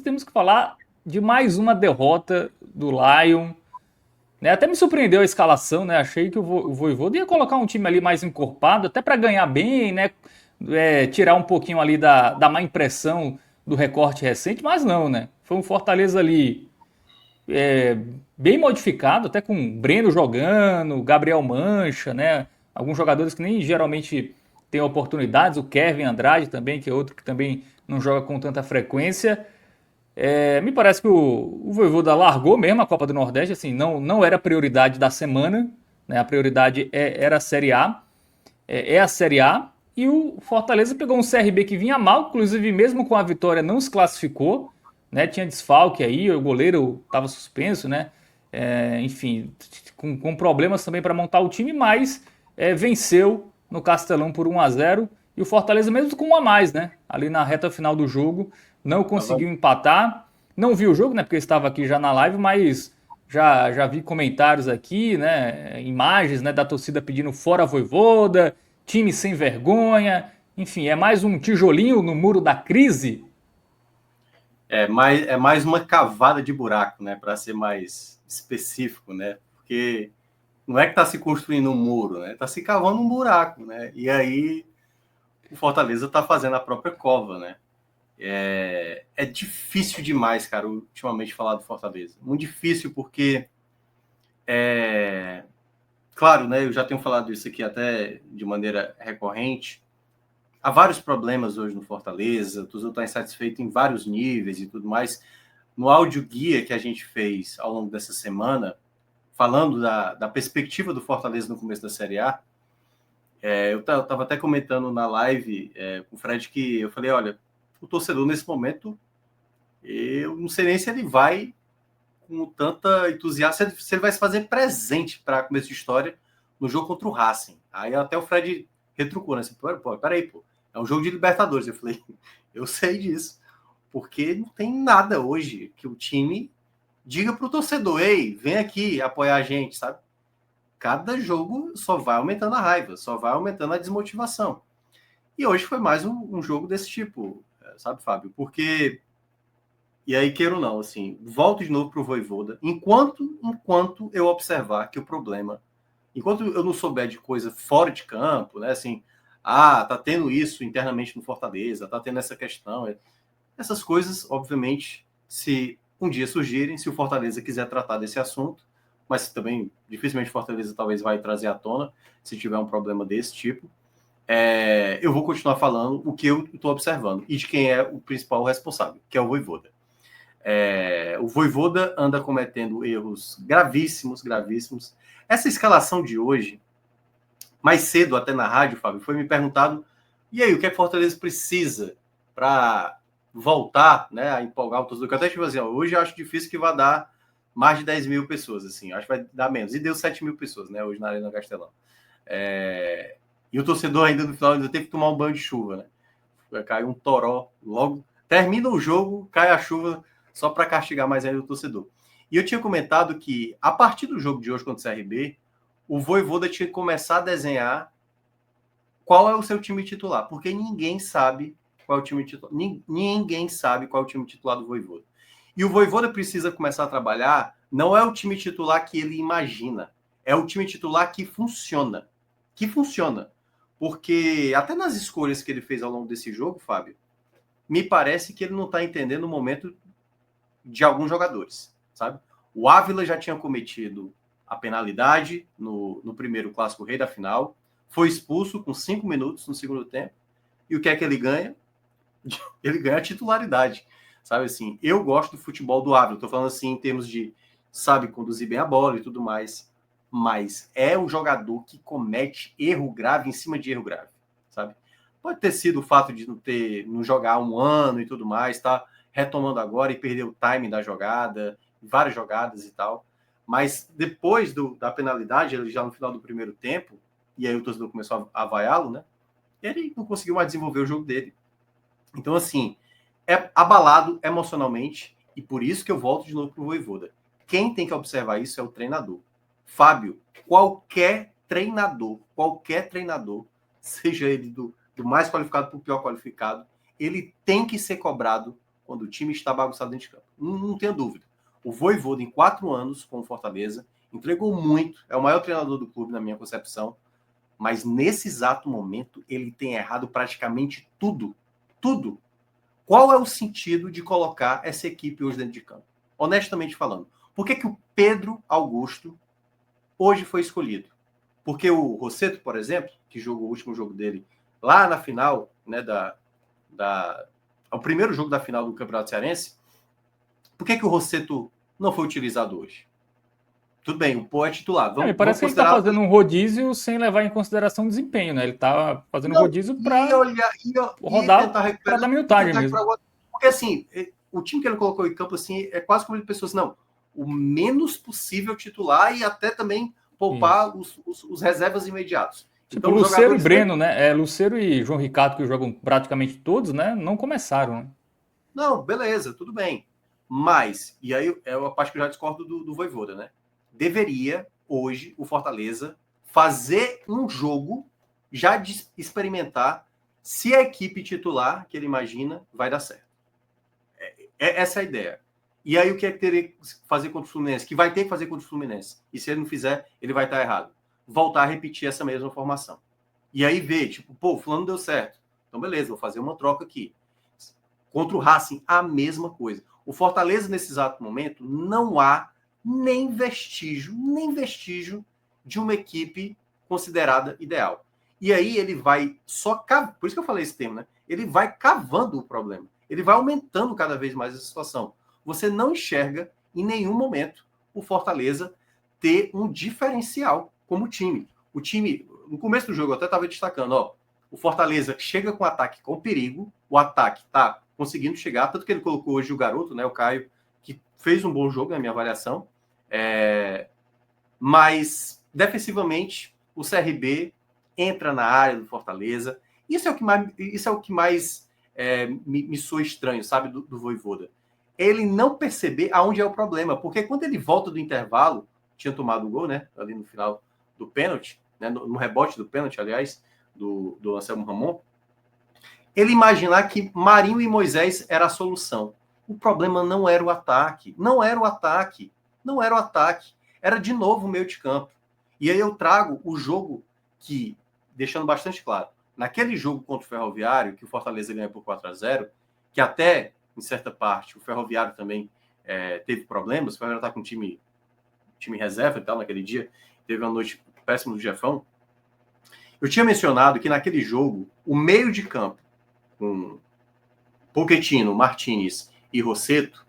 temos que falar de mais uma derrota do Lion. Né? Até me surpreendeu a escalação, né? Achei que o Vojvoda ia colocar um time ali mais encorpado, até para ganhar bem, né? Tirar um pouquinho ali da má impressão do recorte recente, mas não, né? Foi um Fortaleza ali é, bem modificado, até com Breno jogando, Gabriel Mancha, né? Alguns jogadores que nem geralmente têm oportunidades, o Kevin Andrade também, que é outro que também não joga com tanta frequência. Me parece que o Vojvoda largou mesmo a Copa do Nordeste, assim, não era a prioridade da semana, né? A prioridade era a Série A, é a Série A, e o Fortaleza pegou um CRB que vinha mal, inclusive mesmo com a vitória não se classificou, né? Tinha desfalque aí, o goleiro estava suspenso, né? Enfim, com problemas também para montar o time, mas venceu no Castelão por 1-0 e o Fortaleza mesmo com um a mais, né? Ali na reta final do jogo, não Tava, conseguiu empatar. Não vi o jogo, né? Porque eu estava aqui já na live, mas já vi comentários aqui, né? Imagens, né, da torcida pedindo fora Vojvoda, time sem vergonha. Enfim, é mais um tijolinho no muro da crise. é mais uma cavada de buraco, né? Para ser mais específico, né? Porque não é que está se construindo um muro, né? Está se cavando um buraco, né? E aí o Fortaleza está fazendo a própria cova, né? É difícil demais, cara, ultimamente falar do Fortaleza. Muito difícil porque, claro, né? Eu já tenho falado isso aqui até de maneira recorrente. Há vários problemas hoje no Fortaleza, o torcedor está insatisfeito em vários níveis e tudo mais. No áudio guia que a gente fez ao longo dessa semana, falando da perspectiva do Fortaleza no começo da Série A, eu estava até comentando na live com o Fred que eu falei, olha, o torcedor nesse momento, eu não sei nem se ele vai com tanta entusiasmo, se ele vai se fazer presente para começo de história no jogo contra o Racing. Aí até o Fred retrucou, né? Assim, pô, peraí, pô, é um jogo de Libertadores. Eu falei, eu sei disso, porque não tem nada hoje que o time diga para o torcedor, ei, vem aqui apoiar a gente, sabe? Cada jogo só vai aumentando a raiva, só vai aumentando a desmotivação. E hoje foi mais um jogo desse tipo, sabe, Fábio? Porque, e aí queiro ou não, assim, volto de novo para o Vojvoda, enquanto eu observar que o problema, enquanto eu não souber de coisa fora de campo, né, assim, tá tendo isso internamente no Fortaleza, tá tendo essa questão, essas coisas, obviamente, se um dia surgirem, se o Fortaleza quiser tratar desse assunto, mas também dificilmente o Fortaleza talvez vai trazer à tona se tiver um problema desse tipo, eu vou continuar falando o que eu estou observando e de quem é o principal responsável, que é o Vojvoda. O Vojvoda anda cometendo erros gravíssimos, gravíssimos. Essa escalação de hoje, mais cedo até na rádio, Fábio, foi me perguntado, e aí, o que é que Fortaleza precisa para voltar, né, a empolgar o torcedor? Que eu até tipo assim, hoje eu acho difícil que vá dar mais de 10 mil pessoas, assim, acho que vai dar menos. E deu 7 mil pessoas, né, hoje na Arena Castelão. E o torcedor ainda no final ainda teve que tomar um banho de chuva, né? Vai cair um toró logo. Termina o jogo, cai a chuva só para castigar mais ainda o torcedor. E eu tinha comentado que, a partir do jogo de hoje contra o CRB, o Vojvoda tinha que começar a desenhar qual é o seu time titular, porque ninguém sabe qual é o time titular. Ninguém sabe qual é o time titular do Vojvoda. E o Vojvoda precisa começar a trabalhar, não é o time titular que ele imagina, é o time titular que funciona. Que funciona. Porque até nas escolhas que ele fez ao longo desse jogo, Fábio, me parece que ele não está entendendo o momento de alguns jogadores, sabe? O Ávila já tinha cometido a penalidade no primeiro Clássico Rei da final, foi expulso com 5 minutos no segundo tempo, e o que é que ele ganha? Ele ganha a titularidade, sabe assim? Eu gosto do futebol do Ávila, estou falando assim em termos de, sabe, conduzir bem a bola e tudo mais, mas é um jogador que comete erro grave em cima de erro grave, sabe? Pode ter sido o fato de não jogar um ano e tudo mais, tá retomando agora e perder o timing da jogada, várias jogadas e tal. Mas depois da penalidade, ele já no final do primeiro tempo, e aí o torcedor começou a vaiá-lo, né? Ele não conseguiu mais desenvolver o jogo dele. Então, assim, é abalado emocionalmente, e por isso que eu volto de novo para o Vojvoda. Quem tem que observar isso é o treinador. Fábio, qualquer treinador, seja ele do mais qualificado para o pior qualificado, ele tem que ser cobrado quando o time está bagunçado dentro de campo. Não tenha dúvida. O Vojvoda, em 4 anos com o Fortaleza, entregou muito. É o maior treinador do clube, na minha concepção. Mas nesse exato momento, ele tem errado praticamente tudo. Tudo. Qual é o sentido de colocar essa equipe hoje dentro de campo? Honestamente falando. Por que o Pedro Augusto hoje foi escolhido? Porque o Rossetto, por exemplo, que jogou o último jogo dele lá na final, né, o primeiro jogo da final do Campeonato Cearense, por que o Rossetto não foi utilizado hoje? Tudo bem, o Pô é titular. Parece que ele está fazendo um rodízio sem levar em consideração o desempenho, né? Ele está fazendo um rodízio para rodar, para dar minutagem mesmo. Porque assim, o time que ele colocou em campo assim, é quase como ele pensou assim, não, o menos possível titular e até também poupar os reservas imediatos. Tipo, então, Lucero e Breno, né? Lucero e João Ricardo, que jogam praticamente todos, né? Não começaram, né? Não, beleza, tudo bem. Mas, e aí é a parte que eu já discordo do Vojvoda, né? Deveria, hoje, o Fortaleza fazer um jogo, já de experimentar se a equipe titular, que ele imagina, vai dar certo. Essa é a ideia. E aí o que é que teria que fazer contra o Fluminense? Que vai ter que fazer contra o Fluminense. E se ele não fizer, ele vai estar errado. Voltar a repetir essa mesma formação. E aí ver, tipo, pô, o fulano deu certo. Então beleza, vou fazer uma troca aqui. Contra o Racing, a mesma coisa. O Fortaleza, nesse exato momento, não há nem vestígio de uma equipe considerada ideal. E aí ele vai só... Por isso que eu falei esse termo, né? Ele vai cavando o problema. Ele vai aumentando cada vez mais essa situação. Você não enxerga, em nenhum momento, o Fortaleza ter um diferencial como time. O time, no começo do jogo, eu até estava destacando, ó, o Fortaleza chega com ataque com perigo, o ataque está conseguindo chegar, tanto que ele colocou hoje o garoto, né, o Caio, que fez um bom jogo na minha avaliação, mas defensivamente o CRB entra na área do Fortaleza. Isso é o que mais me soa estranho, sabe, do Vojvoda. Ele não perceber aonde é o problema, porque quando ele volta do intervalo, tinha tomado o gol, né, ali no final do pênalti, né, no rebote do pênalti, aliás, do Anselmo Ramon, ele imaginar que Marinho e Moisés era a solução. O problema não era o ataque. Era de novo o meio de campo. E aí eu trago o jogo que, deixando bastante claro, naquele jogo contra o Ferroviário, que o Fortaleza ganha por 4-0, que até, em certa parte, o Ferroviário também teve problemas, o Ferroviário está com time reserva e tal, naquele dia, teve uma noite péssima do Jefão. Eu tinha mencionado que naquele jogo, o meio de campo, com Pochettino, Martinez e Rossetto,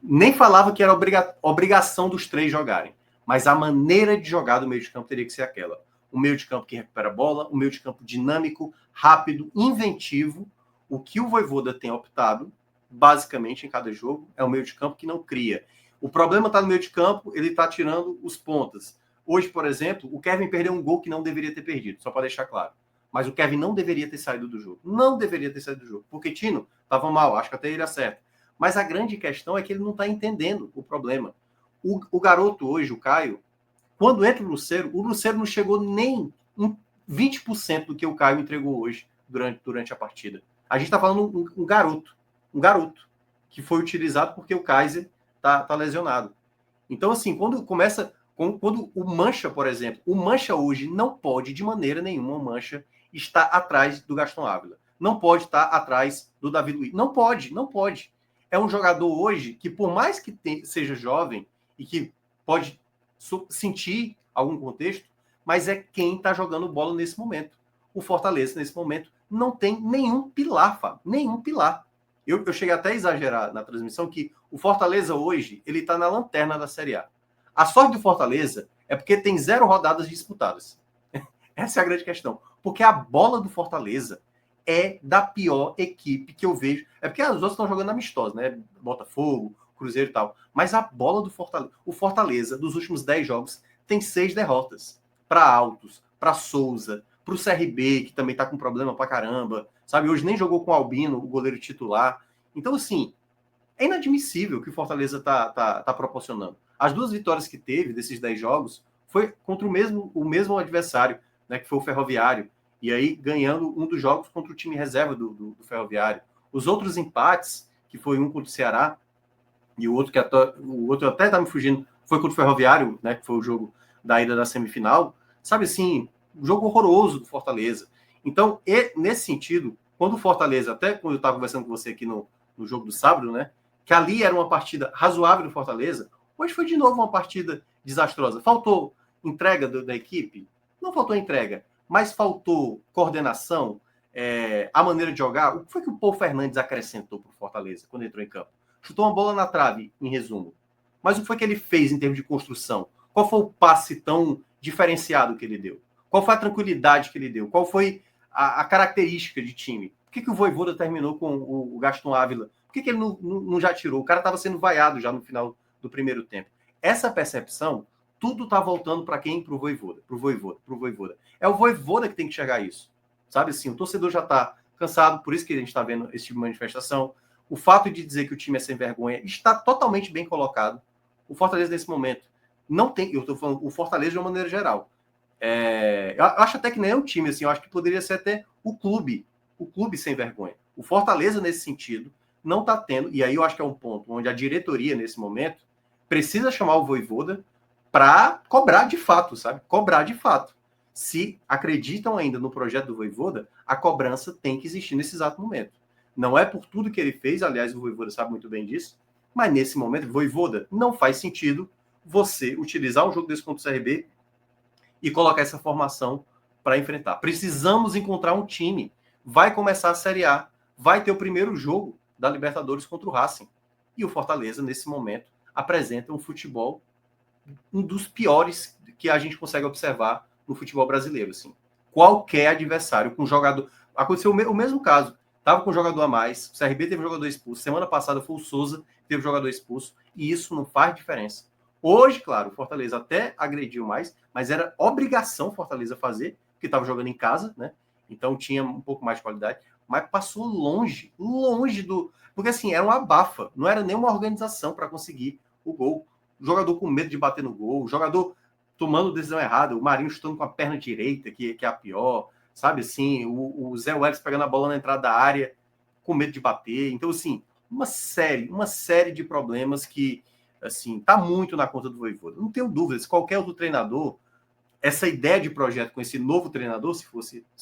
nem falava que era obrigação dos três jogarem, mas a maneira de jogar do meio de campo teria que ser aquela. Um meio de campo que recupera a bola, um meio de campo dinâmico, rápido, inventivo. O que o Vojvoda tem optado, basicamente, em cada jogo, é um meio de campo que não cria. O problema está no meio de campo, ele está tirando os pontas. Hoje, por exemplo, o Kevin perdeu um gol que não deveria ter perdido, só para deixar claro. Mas o Kevin não deveria ter saído do jogo. Não deveria ter saído do jogo. Porque Tino estava mal, acho que até ele acerta. Mas a grande questão é que ele não está entendendo o problema. O garoto hoje, o Caio, quando entra o Lucero não chegou nem em 20% do que o Caio entregou hoje durante a partida. A gente está falando um garoto que foi utilizado porque o Kaiser tá lesionado. Então, assim, quando o Mancha, por exemplo, o Mancha hoje não pode, de maneira nenhuma, o Mancha estar atrás do Gaston Ávila. Não pode estar atrás do Davi Luiz. Não pode. É um jogador hoje que, por mais que seja jovem e que pode sentir algum contexto, mas é quem está jogando bola nesse momento. O Fortaleza, nesse momento, não tem nenhum pilar, Fábio. Nenhum pilar. Eu cheguei até a exagerar na transmissão que o Fortaleza hoje, ele está na lanterna da Série A. A sorte do Fortaleza é porque tem 0 rodadas disputadas. Essa é a grande questão. Porque a bola do Fortaleza é da pior equipe que eu vejo. É porque as outras estão jogando amistosos, né? Botafogo, Cruzeiro e tal. Mas a bola do Fortaleza... O Fortaleza, dos últimos 10 jogos, tem 6 derrotas. Para Altos, para Souza, para o CRB, que também está com problema pra caramba. Sabe? Hoje nem jogou com o Albino, o goleiro titular. Então, assim, é inadmissível o que o Fortaleza tá proporcionando. As 2 vitórias que teve desses 10 jogos foi contra o mesmo adversário, né, que foi o Ferroviário. E aí ganhando um dos jogos contra o time reserva do Ferroviário. Os outros empates que foi um contra o Ceará, e o outro até tá me fugindo, foi contra o Ferroviário, né, que foi o jogo da ida da semifinal, sabe assim, um jogo horroroso do Fortaleza. Então, nesse sentido, quando o Fortaleza, até quando eu estava conversando com você aqui no jogo do sábado, né, que ali era uma partida razoável do Fortaleza, hoje foi de novo uma partida desastrosa. Faltou entrega da equipe? Não faltou entrega, mas faltou coordenação, a maneira de jogar. O que foi que o Paul Fernandes acrescentou para o Fortaleza quando entrou em campo? Chutou uma bola na trave, em resumo. Mas o que foi que ele fez em termos de construção? Qual foi o passe tão diferenciado que ele deu? Qual foi a tranquilidade que ele deu? Qual foi a característica de time? Por que o Vojvoda terminou com o Gaston Ávila? Por que ele não já tirou? O cara estava sendo vaiado já no final do primeiro tempo. Essa percepção, tudo está voltando para quem? Para o Vojvoda. É o Vojvoda que tem que chegar a isso. Sabe assim, o torcedor já está cansado, por isso que a gente está vendo esse tipo de manifestação. O fato de dizer que o time é sem vergonha está totalmente bem colocado. O Fortaleza, nesse momento, não tem... Eu estou falando o Fortaleza de uma maneira geral. Eu acho até que nem é um time, assim, eu acho que poderia ser até o clube sem vergonha. O Fortaleza, nesse sentido, não está tendo, e aí eu acho que é um ponto onde a diretoria, nesse momento, precisa chamar o Vojvoda para cobrar de fato, sabe? Cobrar de fato. Se acreditam ainda no projeto do Vojvoda, a cobrança tem que existir nesse exato momento. Não é por tudo que ele fez, aliás, o Vojvoda sabe muito bem disso, mas nesse momento, Vojvoda, não faz sentido você utilizar um jogo desse contra o CRB e colocar essa formação para enfrentar. Precisamos encontrar um time. Vai começar a Série A, vai ter o primeiro jogo da Libertadores contra o Racing. E o Fortaleza, nesse momento, apresenta um futebol, um dos piores que a gente consegue observar no futebol brasileiro. Assim. Qualquer adversário com jogador... Aconteceu o mesmo caso. Estava com um jogador a mais, o CRB teve um jogador expulso, semana passada foi o Souza, teve um jogador expulso, e isso não faz diferença. Hoje, claro, o Fortaleza até agrediu mais, mas era obrigação Fortaleza fazer, porque estava jogando em casa, né? Então tinha um pouco mais de qualidade, mas passou longe do... Porque assim, era uma abafa, não era nenhuma organização para conseguir o gol. O jogador com medo de bater no gol, o jogador tomando decisão errada, o Marinho chutando com a perna direita, que é a pior, sabe assim, o Zé Welles pegando a bola na entrada da área, com medo de bater. Então, assim, uma série de problemas que, assim, tá muito na conta do Vojvoda. Não tenho dúvidas, qualquer outro treinador, essa ideia de projeto com esse novo treinador, se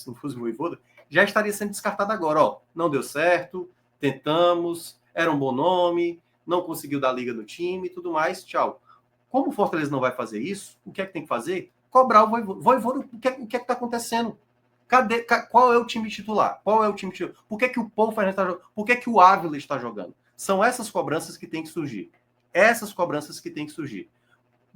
não fosse o Vojvoda, já estaria sendo descartada agora. Ó, não deu certo, tentamos, era um bom nome, não conseguiu dar liga no time e tudo mais, tchau. Como o Fortaleza não vai fazer isso, o que é que tem que fazer? Cobrar o Vojvoda. Vojvoda, o que é que está acontecendo? Qual é o time titular? Qual é o time titular? Por que o Paul Fernandes está jogando? Por que o Ávila está jogando? São essas cobranças que têm que surgir. Essas cobranças que têm que surgir.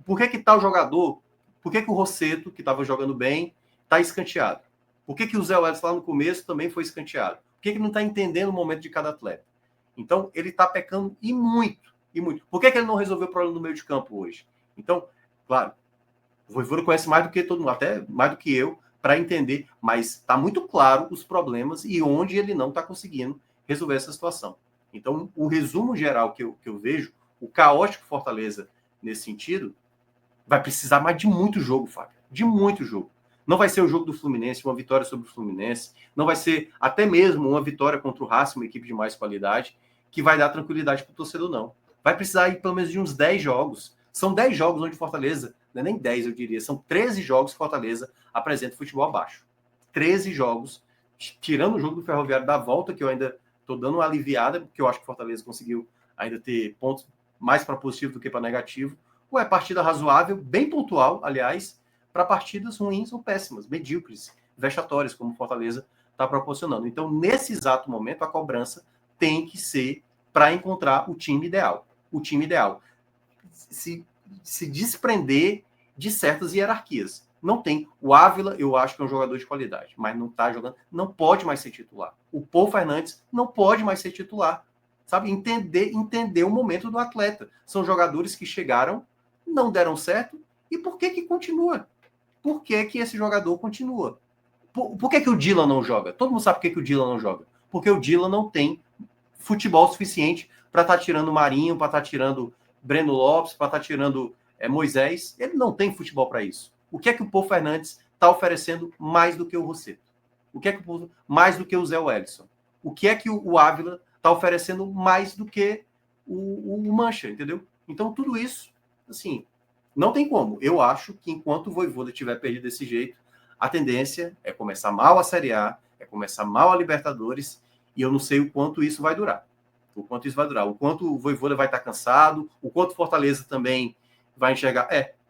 Por que tal jogador? Por que o Rosseto, que estava jogando bem, está escanteado? Por que o Zé Welles lá no começo também foi escanteado? Por que não está entendendo o momento de cada atleta? Então, ele está pecando e muito. Por que ele não resolveu o problema do meio de campo hoje? Então, claro, o Vojvoda conhece mais do que todo mundo, até mais do que eu, para entender, mas está muito claro os problemas e onde ele não está conseguindo resolver essa situação. Então, o resumo geral que eu vejo, o caótico Fortaleza nesse sentido, vai precisar mais de muito jogo, Fábio. De muito jogo. Não vai ser o jogo do Fluminense, uma vitória sobre o Fluminense. Não vai ser até mesmo uma vitória contra o Racing, uma equipe de mais qualidade, que vai dar tranquilidade para o torcedor, não. Vai precisar ir pelo menos de uns 10 jogos. São 10 jogos onde Fortaleza, não é nem 10 eu diria, são 13 jogos que Fortaleza apresenta futebol abaixo. 13 jogos, tirando o jogo do Ferroviário da volta, que eu ainda estou dando uma aliviada, porque eu acho que Fortaleza conseguiu ainda ter pontos mais para positivo do que para negativo. Ou é partida razoável, bem pontual, aliás, para partidas ruins ou péssimas, medíocres, vexatórias, como Fortaleza está proporcionando. Então, nesse exato momento, a cobrança tem que ser para encontrar o time ideal. O time ideal. Se desprender de certas hierarquias. Não tem. O Ávila, eu acho que é um jogador de qualidade, mas não está jogando, não pode mais ser titular. O Paul Fernandes não pode mais ser titular. Sabe? Entender o momento do atleta. São jogadores que chegaram, não deram certo, e por que continua? Por que esse jogador continua? Por que o Dylan não joga? Todo mundo sabe por que o Dylan não joga. Porque o Dylan não tem futebol suficiente para estar tirando o Marinho, para estar tirando Breno Lopes, para estar tirando Moisés. Ele não tem futebol para isso. O que o Paul Fernandes está oferecendo mais do que o Rosseto? O que mais do que o Zé Wellison? O que o Ávila está está oferecendo mais do que o Mancha, entendeu? Então, tudo isso, assim, não tem como. Eu acho que enquanto o Vojvoda tiver perdido desse jeito, a tendência é começar mal a Série A, é começar mal a Libertadores, e eu não sei o quanto isso vai durar. O quanto isso vai durar. O quanto o Vojvoda vai estar cansado, o quanto o Fortaleza também vai enxergar.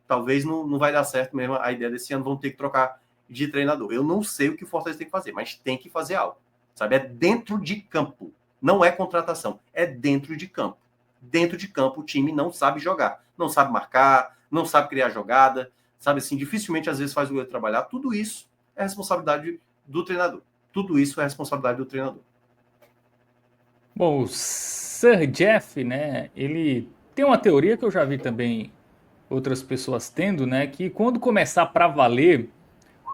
Talvez não vai dar certo mesmo a ideia desse ano, vão ter que trocar de treinador. Eu não sei o que o Fortaleza tem que fazer, mas tem que fazer algo. Sabe? É dentro de campo. Não é contratação, é dentro de campo. Dentro de campo, o time não sabe jogar, não sabe marcar, não sabe criar jogada, sabe assim, dificilmente às vezes faz o goleiro trabalhar. Tudo isso é responsabilidade do treinador. Tudo isso é responsabilidade do treinador. Bom, o Sir Jeff, né, ele tem uma teoria que eu já vi também outras pessoas tendo, né, que quando começar para valer,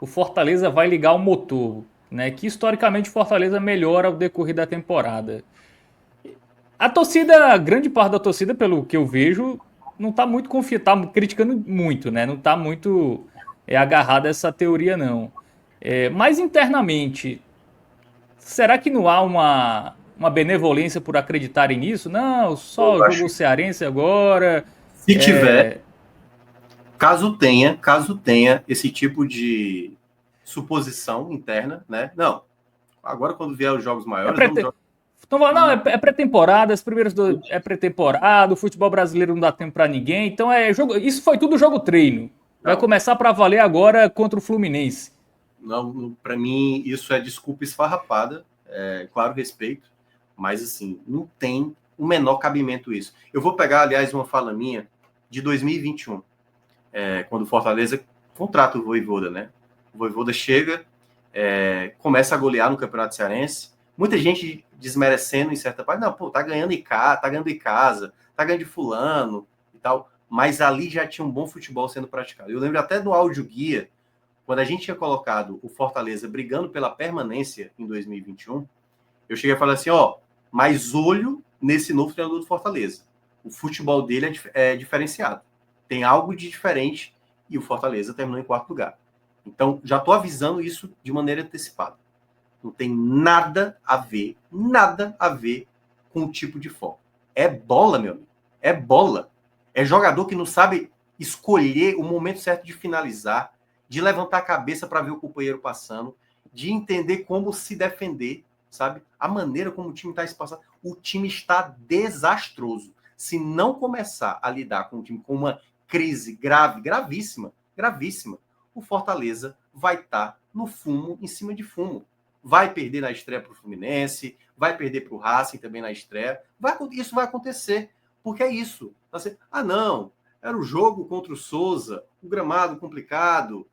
o Fortaleza vai ligar o motor, né, que historicamente o Fortaleza melhora ao decorrer da temporada. A torcida, grande parte da torcida, pelo que eu vejo, não tá muito confiante, tá criticando muito, né, não tá muito agarrado a essa teoria, não. Mas internamente, será que não há uma benevolência por acreditarem nisso? Não, só Eu jogou acho. cearense agora. Se tiver, É, caso tenha esse tipo de suposição interna, né? Não. Agora, quando vier os jogos é maiores, pré vamos jogar. Então, não, é pré-temporada, as primeiras é pré-temporada, o futebol brasileiro não dá tempo pra ninguém, então jogo, isso foi tudo jogo treino. Vai Não, começar pra valer agora contra o Fluminense. não, para mim, isso é desculpa esfarrapada, claro, respeito, mas assim, não tem o menor cabimento isso. Eu vou pegar, aliás, uma fala minha de 2021, quando o Fortaleza contrata o Vojvoda, né? O Vojvoda chega, começa a golear no Campeonato Cearense, muita gente desmerecendo em certa parte, não, pô, tá ganhando em casa, tá ganhando de fulano e tal, mas ali já tinha um bom futebol sendo praticado. Eu lembro até do áudio guia, quando a gente tinha colocado o Fortaleza brigando pela permanência em 2021, eu cheguei a falar assim, mas olho nesse novo treinador do Fortaleza. O futebol dele é diferenciado. Tem algo de diferente e o Fortaleza terminou em quarto lugar. Então, já estou avisando isso de maneira antecipada. Não tem nada a ver com o tipo de foco. É bola, meu amigo. É bola. É jogador que não sabe escolher o momento certo de finalizar, de levantar a cabeça para ver o companheiro passando, de entender como se defender, sabe? A maneira como o time está se passando. O time está desastroso. Se não começar a lidar com o time com uma crise grave, gravíssima, o Fortaleza vai estar no fumo, em cima de fumo. Vai perder na estreia para o Fluminense, vai perder para o Racing também na estreia. Isso vai acontecer, porque é isso. Não, era o jogo contra o Souza, o gramado complicado,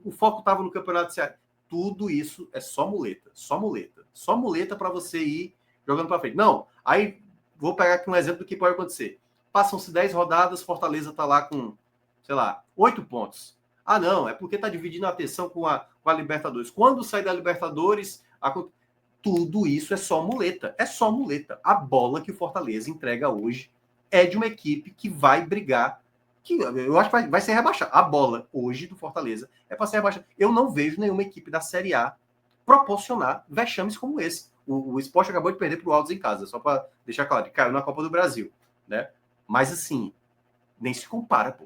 o foco estava no Campeonato Cearense. Tudo isso é só muleta, só muleta para você ir jogando para frente. Não, aí vou pegar aqui um exemplo do que pode acontecer. Passam-se 10 rodadas, Fortaleza está lá com, sei lá, 8 pontos. Não, é porque está dividindo a atenção com a Libertadores. Quando sair da Libertadores, tudo isso é só muleta. É só muleta. A bola que o Fortaleza entrega hoje é de uma equipe que vai brigar, que eu acho que vai ser rebaixada. A bola hoje do Fortaleza é para ser rebaixada. Eu não vejo nenhuma equipe da Série A proporcionar vexames como esse. O Sport acabou de perder para o Altos em casa, só para deixar claro, caiu na Copa do Brasil, né? Mas assim, nem se compara, pô.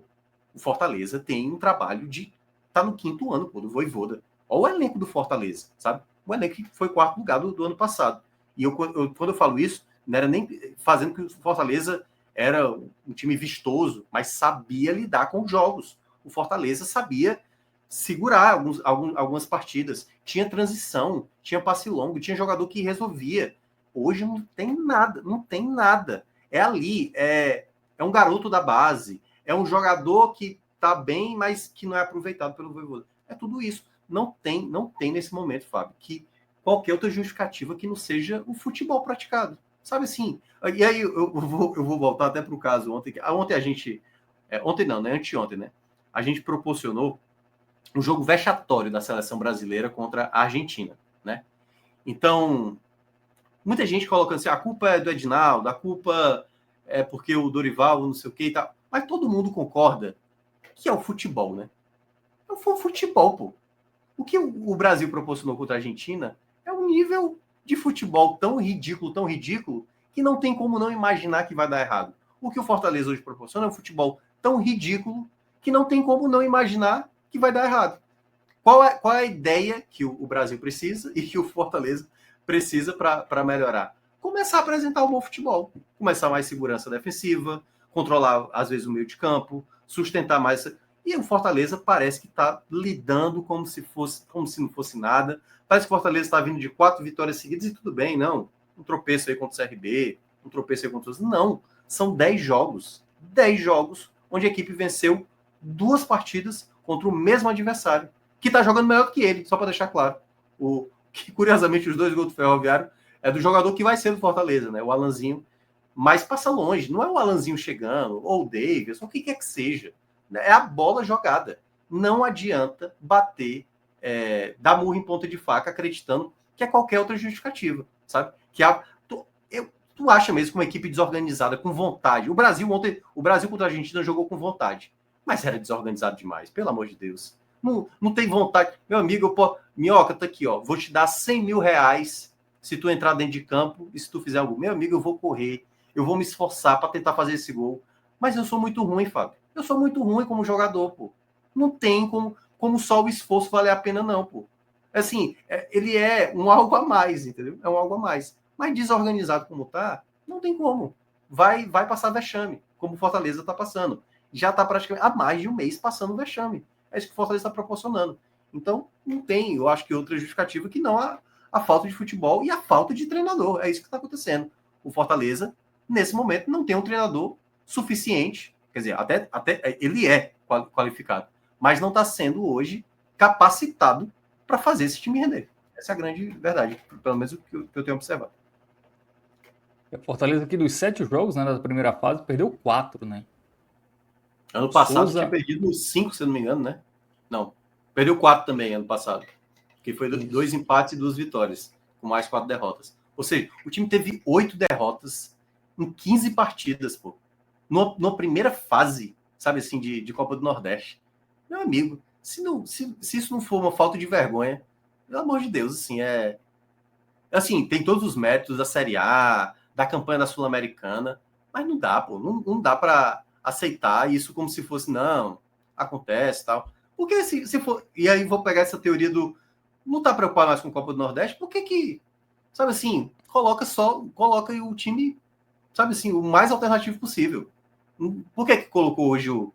O Fortaleza tem um trabalho de tá no quinto ano, pô, do Vojvoda. Olha o elenco do Fortaleza, sabe? O elenco que foi quarto lugar do ano passado. E quando eu falo isso, não era nem fazendo que o Fortaleza era um time vistoso, mas sabia lidar com os jogos. O Fortaleza sabia segurar algumas partidas. Tinha transição, tinha passe longo, tinha jogador que resolvia. Hoje não tem nada, não tem nada. É ali, é um garoto da base, é um jogador que tá bem, mas que não é aproveitado pelo Vojvoda. É tudo isso. Não tem nesse momento, Fábio, que qualquer outra justificativa que não seja o futebol praticado. Sabe assim? E aí eu vou voltar até para o caso ontem. Ontem a gente. Ontem não, né? Anteontem, né? A gente proporcionou um jogo vexatório da seleção brasileira contra a Argentina, né? Então, muita gente colocando assim, a culpa é do Edinaldo, a culpa é porque o Dorival não sei o que e tal. Mas todo mundo concorda que é o futebol, né? Foi o futebol, pô. O que o Brasil proporcionou contra a Argentina é um nível de futebol tão ridículo, que não tem como não imaginar que vai dar errado. O que o Fortaleza hoje proporciona é um futebol tão ridículo que não tem como não imaginar que vai dar errado. Qual é a ideia que o Brasil precisa e que o Fortaleza precisa para melhorar? Começar a apresentar um bom futebol. Começar mais segurança defensiva, controlar, às vezes, o meio de campo, sustentar mais. E o Fortaleza parece que está lidando como se não fosse nada. Parece que o Fortaleza está vindo de 4 vitórias seguidas e tudo bem, não. Um tropeço aí contra o CRB, um tropeço aí contra os... Não, são 10 jogos. 10 jogos onde a equipe venceu 2 partidas contra o mesmo adversário, que está jogando melhor do que ele, só para deixar claro. Que, curiosamente, os 2 gols do Ferroviário é do jogador que vai ser do Fortaleza, né? O Alanzinho, mas passa longe. Não é o Alanzinho chegando, ou o Davis, ou o que quer que seja. É a bola jogada. Não adianta bater, dar murro em ponta de faca, acreditando que é qualquer outra justificativa, sabe? Tu acha mesmo que uma equipe desorganizada, com vontade... O Brasil contra a Argentina jogou com vontade, mas era desorganizado demais, pelo amor de Deus. Não tem vontade. Meu amigo, Minhoca, tá aqui, ó. Vou te dar 100 mil reais se tu entrar dentro de campo e se tu fizer algo. Meu amigo, eu vou correr, eu vou me esforçar para tentar fazer esse gol. Mas eu sou muito ruim, Fábio. Eu sou muito ruim como jogador, pô. Não tem como só o esforço valer a pena, não, pô. Assim, ele é um algo a mais, entendeu? É um algo a mais. Mas desorganizado como tá, não tem como. Vai passar vexame, como o Fortaleza tá passando. Já tá praticamente há mais de um mês passando vexame. É isso que o Fortaleza está proporcionando. Então, não tem, eu acho que outra justificativa que não a falta de futebol e a falta de treinador. É isso que está acontecendo. O Fortaleza, nesse momento, não tem um treinador suficiente. Quer dizer, até ele é qualificado, mas não está sendo hoje capacitado para fazer esse time render. Essa é a grande verdade, pelo menos o que eu tenho observado. O Fortaleza aqui dos 7 jogos, né, da primeira fase, perdeu 4, né? Ano passado Souza... tinha perdido 5, se eu não me engano, né? Não, perdeu 4 também ano passado. Que foi 2 empates e 2 vitórias, com mais 4 derrotas. Ou seja, o time teve 8 derrotas em 15 partidas, pô. Na primeira fase, sabe assim, de Copa do Nordeste. Meu amigo, se isso não for uma falta de vergonha, pelo amor de Deus, assim, assim, tem todos os méritos da Série A, da campanha da Sul-Americana, mas não dá, pô. Não dá para aceitar isso como se fosse, não, acontece e tal. Porque se for... E aí vou pegar essa teoria do não tá preocupado mais com a Copa do Nordeste, por que, sabe assim, coloca o time, sabe assim, o mais alternativo possível. Por que colocou hoje o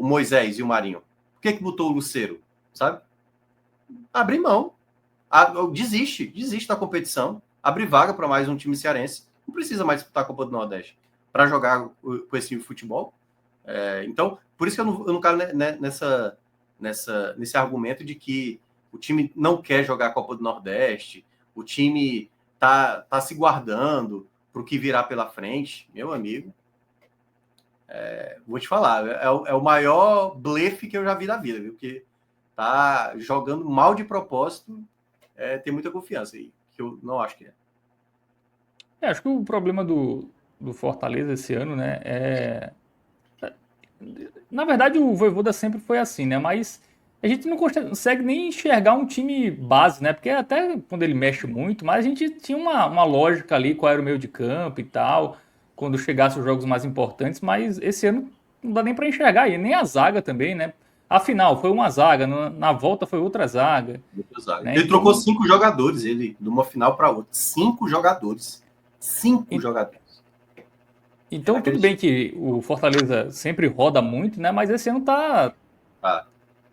Moisés e o Marinho? Por que botou o Lucero, sabe? Abre mão. Desiste da competição, abre vaga para mais um time cearense. Não precisa mais disputar a Copa do Nordeste para jogar com esse time de futebol. Então, por isso que eu não quero nesse argumento de que o time não quer jogar a Copa do Nordeste, o time tá se guardando para o que virá pela frente. Meu amigo, vou te falar, é o maior blefe que eu já vi na vida, viu? Porque tá jogando mal de propósito, tem muita confiança aí, que eu não acho que é. acho que o problema do Fortaleza esse ano, né, na verdade, o Vojvoda sempre foi assim, né? Mas a gente não consegue nem enxergar um time base, né? Porque até quando ele mexe muito, mas a gente tinha uma lógica ali, qual era o meio de campo e tal, quando chegasse os jogos mais importantes, mas esse ano não dá nem pra enxergar, e nem a zaga também, né? Afinal, foi uma zaga, na volta foi outra zaga. Né? Ele trocou 5 jogadores, ele de uma final para outra. 5 jogadores. 5 jogadores. Então, tudo bem que o Fortaleza sempre roda muito, né? Mas esse ano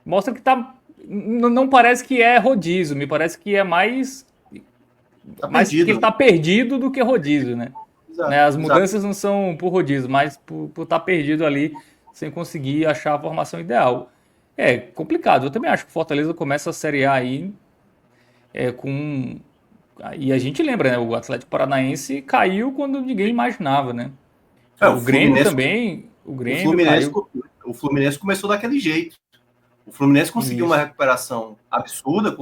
mostra que tá. Não parece que é rodízio, me parece que é mais. Que ele tá perdido do que rodízio, né? Exato, As mudanças não são por rodízio, mas por estar perdido ali, sem conseguir achar a formação ideal. É complicado. Eu também acho que o Fortaleza começa a Série A aí com. E a gente lembra, né? O Atlético Paranaense caiu quando ninguém imaginava, né? O Grêmio também. O Grêmio caiu. O Fluminense começou daquele jeito. O Fluminense conseguiu uma recuperação absurda,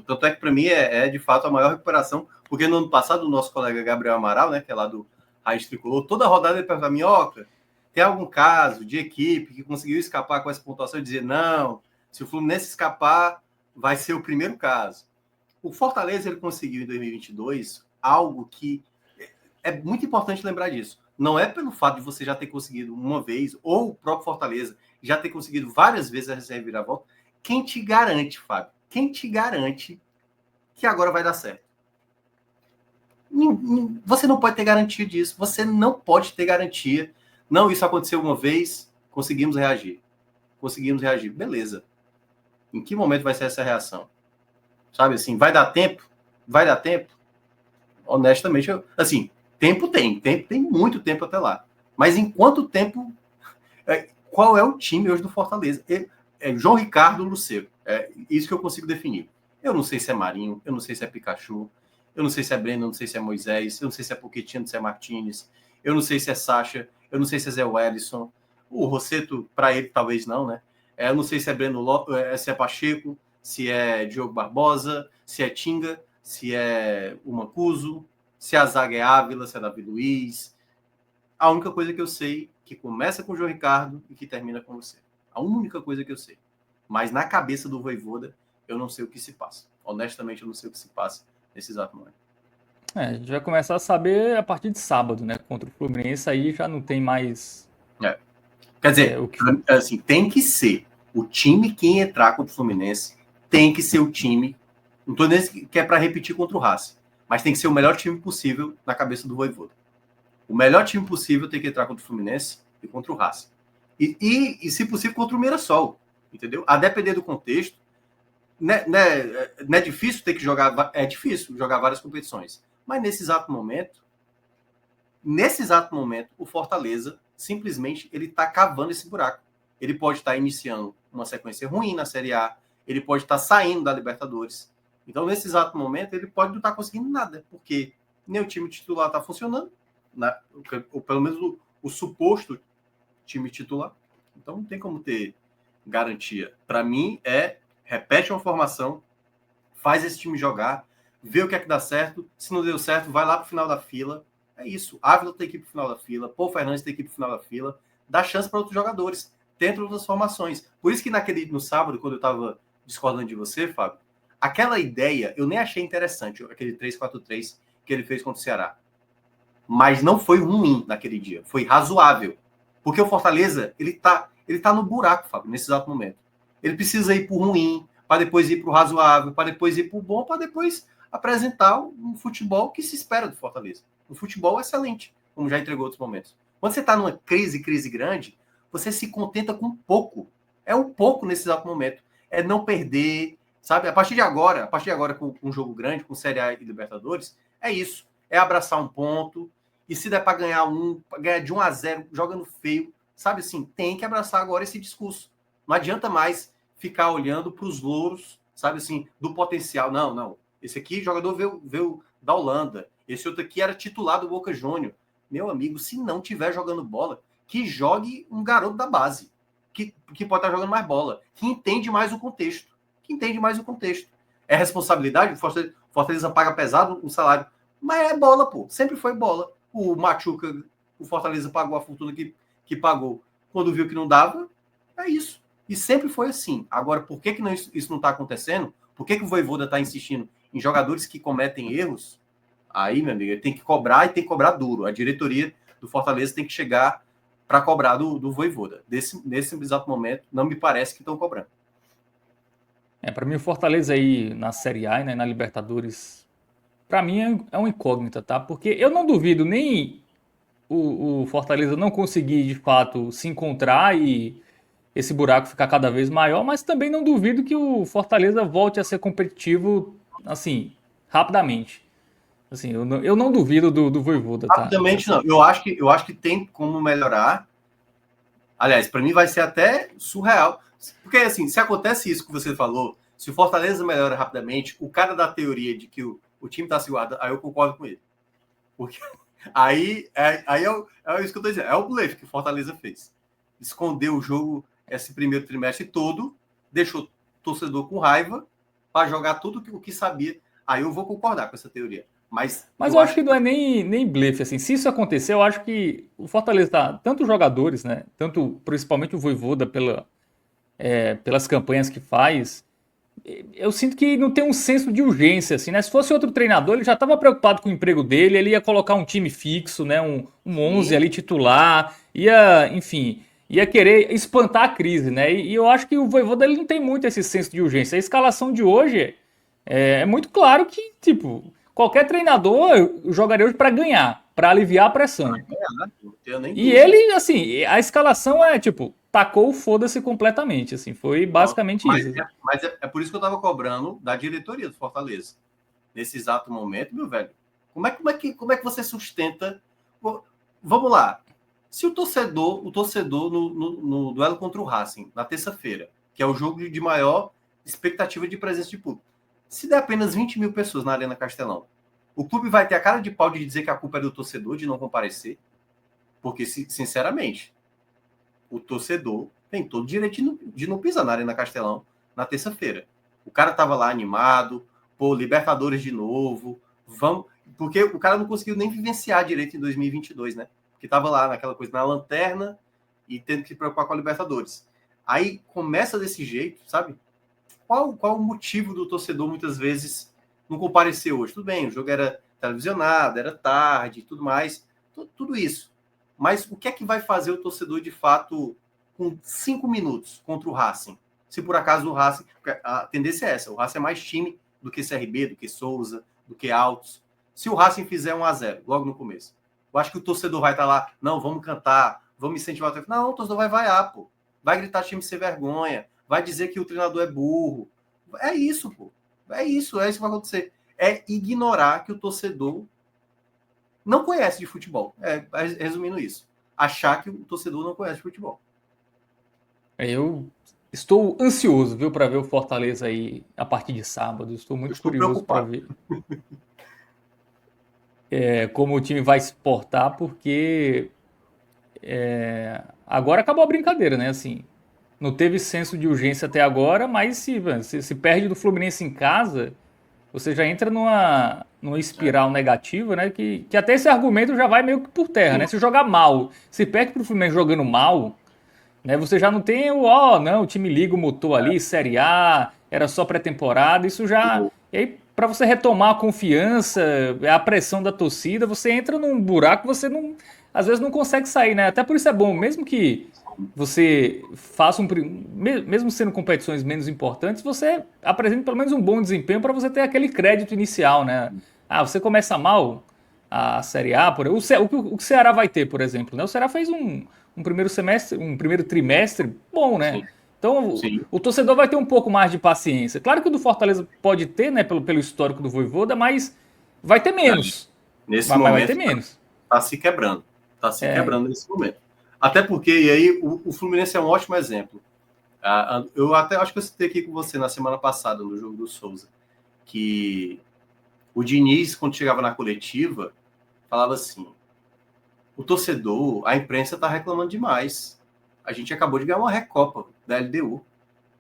tanto é que para mim de fato a maior recuperação, porque no ano passado o nosso colega Gabriel Amaral, né, que é lá do Raiz Tricolor, toda a rodada ele perguntava: Minhoca, tem algum caso de equipe que conseguiu escapar com essa pontuação e dizer não, se o Fluminense escapar, vai ser o primeiro caso. O Fortaleza ele conseguiu em 2022 algo que é muito importante lembrar disso. Não é pelo fato de você já ter conseguido uma vez, ou o próprio Fortaleza já ter conseguido várias vezes essa reviravolta. Quem te garante, Fábio? Quem te garante que agora vai dar certo? Você não pode ter garantia disso. Você não pode ter garantia. Não, isso aconteceu uma vez, conseguimos reagir. Conseguimos reagir. Beleza. Em que momento vai ser essa reação? Sabe assim, vai dar tempo? Vai dar tempo? Honestamente, assim, tempo tem muito tempo até lá. Mas em quanto tempo, qual é o time hoje do Fortaleza? É João Ricardo Lucero. É isso que eu consigo definir. Eu não sei se é Marinho, eu não sei se é Pikachu, eu não sei se é Breno, eu não sei se é Moisés, eu não sei se é Pochettino, se é Martinez, eu não sei se é Sacha, eu não sei se é Zé Wellison, o Rosseto, para ele, talvez não, né? Eu não sei se é Breno, se é Pacheco, se é Diogo Barbosa, se é Tinga, se é o Mancuso, se a zaga é Ávila, se é Davi Luiz. A única coisa que eu sei que começa com o João Ricardo e que termina com você. A única coisa que eu sei. Mas na cabeça do Vojvoda, eu não sei o que se passa. Honestamente, eu não sei o que se passa nesse exato momento. A gente vai começar a saber a partir de sábado, né? Contra o Fluminense, aí já não tem mais. Quer dizer, o que... assim, tem que ser o time que entrar contra o Fluminense, tem que ser o time. Não estou dizendo que é para repetir contra o Racing, mas tem que ser o melhor time possível na cabeça do Vojvoda. O melhor time possível tem que entrar contra o Fluminense e contra o Racing. E se possível, contra o Mirassol. Entendeu? A depender do contexto, não é difícil ter que jogar. É difícil jogar várias competições. Mas nesse exato momento, o Fortaleza simplesmente ele está cavando esse buraco. Ele pode estar iniciando uma sequência ruim na Série A, ele pode estar saindo da Libertadores. Então, nesse exato momento, ele pode não estar conseguindo nada, porque nem o time titular está funcionando, ou pelo menos o suposto time titular. Então, não tem como ter garantia. Para mim, repete uma formação, faz esse time jogar, vê o que é que dá certo. Se não deu certo, vai lá para o final da fila. É isso. Ávila tem que ir para o final da fila, Paul Fernandes tem que ir para o final da fila, dá chance para outros jogadores, tenta outras formações. Por isso que no sábado, quando eu estava discordando de você, Fábio, aquela ideia eu nem achei interessante, aquele 3-4-3 que ele fez contra o Ceará. Mas não foi ruim naquele dia, foi razoável. Porque o Fortaleza, ele tá no buraco, Fábio, nesse exato momento. Ele precisa ir para o ruim, para depois ir para o razoável, para depois ir para o bom, para depois apresentar um futebol que se espera do Fortaleza. Um futebol excelente, como já entregou outros momentos. Quando você está numa crise grande, você se contenta com pouco. É um pouco nesse exato momento. É não perder, sabe? A partir de agora com um jogo grande, com Série A e Libertadores, é isso. É abraçar um ponto, e se der para ganhar de 1-0, jogando feio, sabe assim, tem que abraçar agora esse discurso. Não adianta mais ficar olhando para os louros, sabe assim, do potencial. Não. Esse aqui, jogador veio da Holanda. Esse outro aqui era titular do Boca Júnior. Meu amigo, se não tiver jogando bola, que jogue um garoto da base, que pode estar jogando mais bola, que entende mais o contexto. É responsabilidade, o Fortaleza paga pesado o salário, mas é bola, pô. Sempre foi bola. O Machuca, o Fortaleza pagou a fortuna que pagou. Quando viu que não dava, é isso. E sempre foi assim. Agora, por que isso não está acontecendo? Por que o Vojvoda está insistindo em jogadores que cometem erros? Aí, meu amigo, ele tem que cobrar e tem que cobrar duro. A diretoria do Fortaleza tem que chegar para cobrar do Vojvoda. Nesse exato momento, não me parece que estão cobrando. Para mim, o Fortaleza aí na Série A e, né, na Libertadores, para mim é uma incógnita, tá? Porque eu não duvido nem o Fortaleza não conseguir de fato se encontrar e esse buraco ficar cada vez maior, mas também não duvido que o Fortaleza volte a ser competitivo, assim, rapidamente. Assim, eu não duvido do Vojvoda, tá? Rapidamente, não. Eu acho que tem como melhorar. Aliás, para mim vai ser até surreal. Porque, assim, se acontece isso que você falou, se o Fortaleza melhora rapidamente, o cara da teoria de que o time está segurado, aí eu concordo com ele. Porque aí é isso que eu estou dizendo. É o blefe que o Fortaleza fez. Escondeu o jogo esse primeiro trimestre todo, deixou o torcedor com raiva para jogar tudo o que sabia. Aí eu vou concordar com essa teoria. Mas eu acho que não é nem blefe, assim. Se isso acontecer, eu acho que o Fortaleza tá, tanto os jogadores, né? Tanto, principalmente o Vojvoda pelas campanhas que faz, eu sinto que não tem um senso de urgência, assim, né? Se fosse outro treinador, ele já estava preocupado com o emprego dele, ele ia colocar um time fixo, né? Um 11 Sim, ali titular, ia, enfim, ia querer espantar a crise, né? E eu acho que o Vojvoda ele não tem muito esse senso de urgência. A escalação de hoje é muito claro que, tipo, qualquer treinador jogaria hoje para ganhar, para aliviar a pressão. não tenho nem E dúvida. ele, assim, a escalação é tipo, tacou o foda-se completamente, assim, foi Pronto. basicamente isso. Assim. Mas é por isso que eu estava cobrando da diretoria do Fortaleza. Nesse exato momento, meu velho. Como é que você sustenta? Vamos lá. Se o torcedor no duelo contra o Racing, na terça-feira, que é o jogo de maior expectativa de presença de público, se der apenas 20 mil pessoas na Arena Castelão, o clube vai ter a cara de pau de dizer que a culpa é do torcedor de não comparecer? Porque, sinceramente, o torcedor tem todo o direito de não pisar na Arena Castelão na terça-feira. O cara tava lá animado, pô, Libertadores de novo, vamos. Porque o cara não conseguiu nem vivenciar direito em 2022, né? Porque tava lá naquela coisa na lanterna e tendo que se preocupar com a Libertadores. Aí começa desse jeito, sabe? Qual o motivo do torcedor muitas vezes não comparecer hoje? Tudo bem, o jogo era televisionado, era tarde e tudo mais, tudo isso. Mas o que é que vai fazer o torcedor de fato com 5 minutos contra o Racing? Se por acaso o Racing. A tendência é essa: o Racing é mais time do que CRB, do que Souza, do que Altos. Se o Racing fizer 1-0 logo no começo, eu acho que o torcedor vai estar lá, não, vamos cantar, vamos incentivar o torcedor. Não, o torcedor vai vaiar, pô. Vai gritar time sem vergonha, vai dizer que o treinador é burro. É isso, pô. É isso que vai acontecer. É ignorar que o torcedor não conhece de futebol. Resumindo isso. Achar que o torcedor não conhece de futebol. Eu estou ansioso, viu, para ver o Fortaleza aí a partir de sábado. Estou Eu muito estou curioso para preocupado. ver como o time vai se portar, porque agora acabou a brincadeira, né? Assim, não teve senso de urgência até agora, mas se perde do Fluminense em casa, você já entra numa espiral negativa, né? Que até esse argumento já vai meio que por terra, né? Sim, Se jogar mal, se perde pro Fluminense jogando mal, né? Você já não tem não, o time liga o motor ali, Série A, era só pré-temporada, isso já. E aí, para você retomar a confiança, a pressão da torcida, você entra num buraco que você não, às vezes não consegue sair, né? Até por isso é bom, mesmo que você faça mesmo sendo competições menos importantes, você apresente pelo menos um bom desempenho para você ter aquele crédito inicial, né? Ah, você começa mal a Série A, o que o Ceará vai ter, por exemplo, né? O Ceará fez um primeiro semestre, um primeiro trimestre bom, né? sim, Então sim. o torcedor vai ter um pouco mais de paciência. Claro que o do Fortaleza pode ter, né, pelo histórico do Vojvoda, mas vai ter menos. Nesse Mas vai ter momento menos. está se quebrando. Está se quebrando nesse momento. Até porque, e aí, o Fluminense é um ótimo exemplo. Eu até acho que eu citei aqui com você na semana passada, no jogo do Souza, que o Diniz, quando chegava na coletiva, falava assim: o torcedor, a imprensa está reclamando demais. A gente acabou de ganhar uma Recopa da LDU.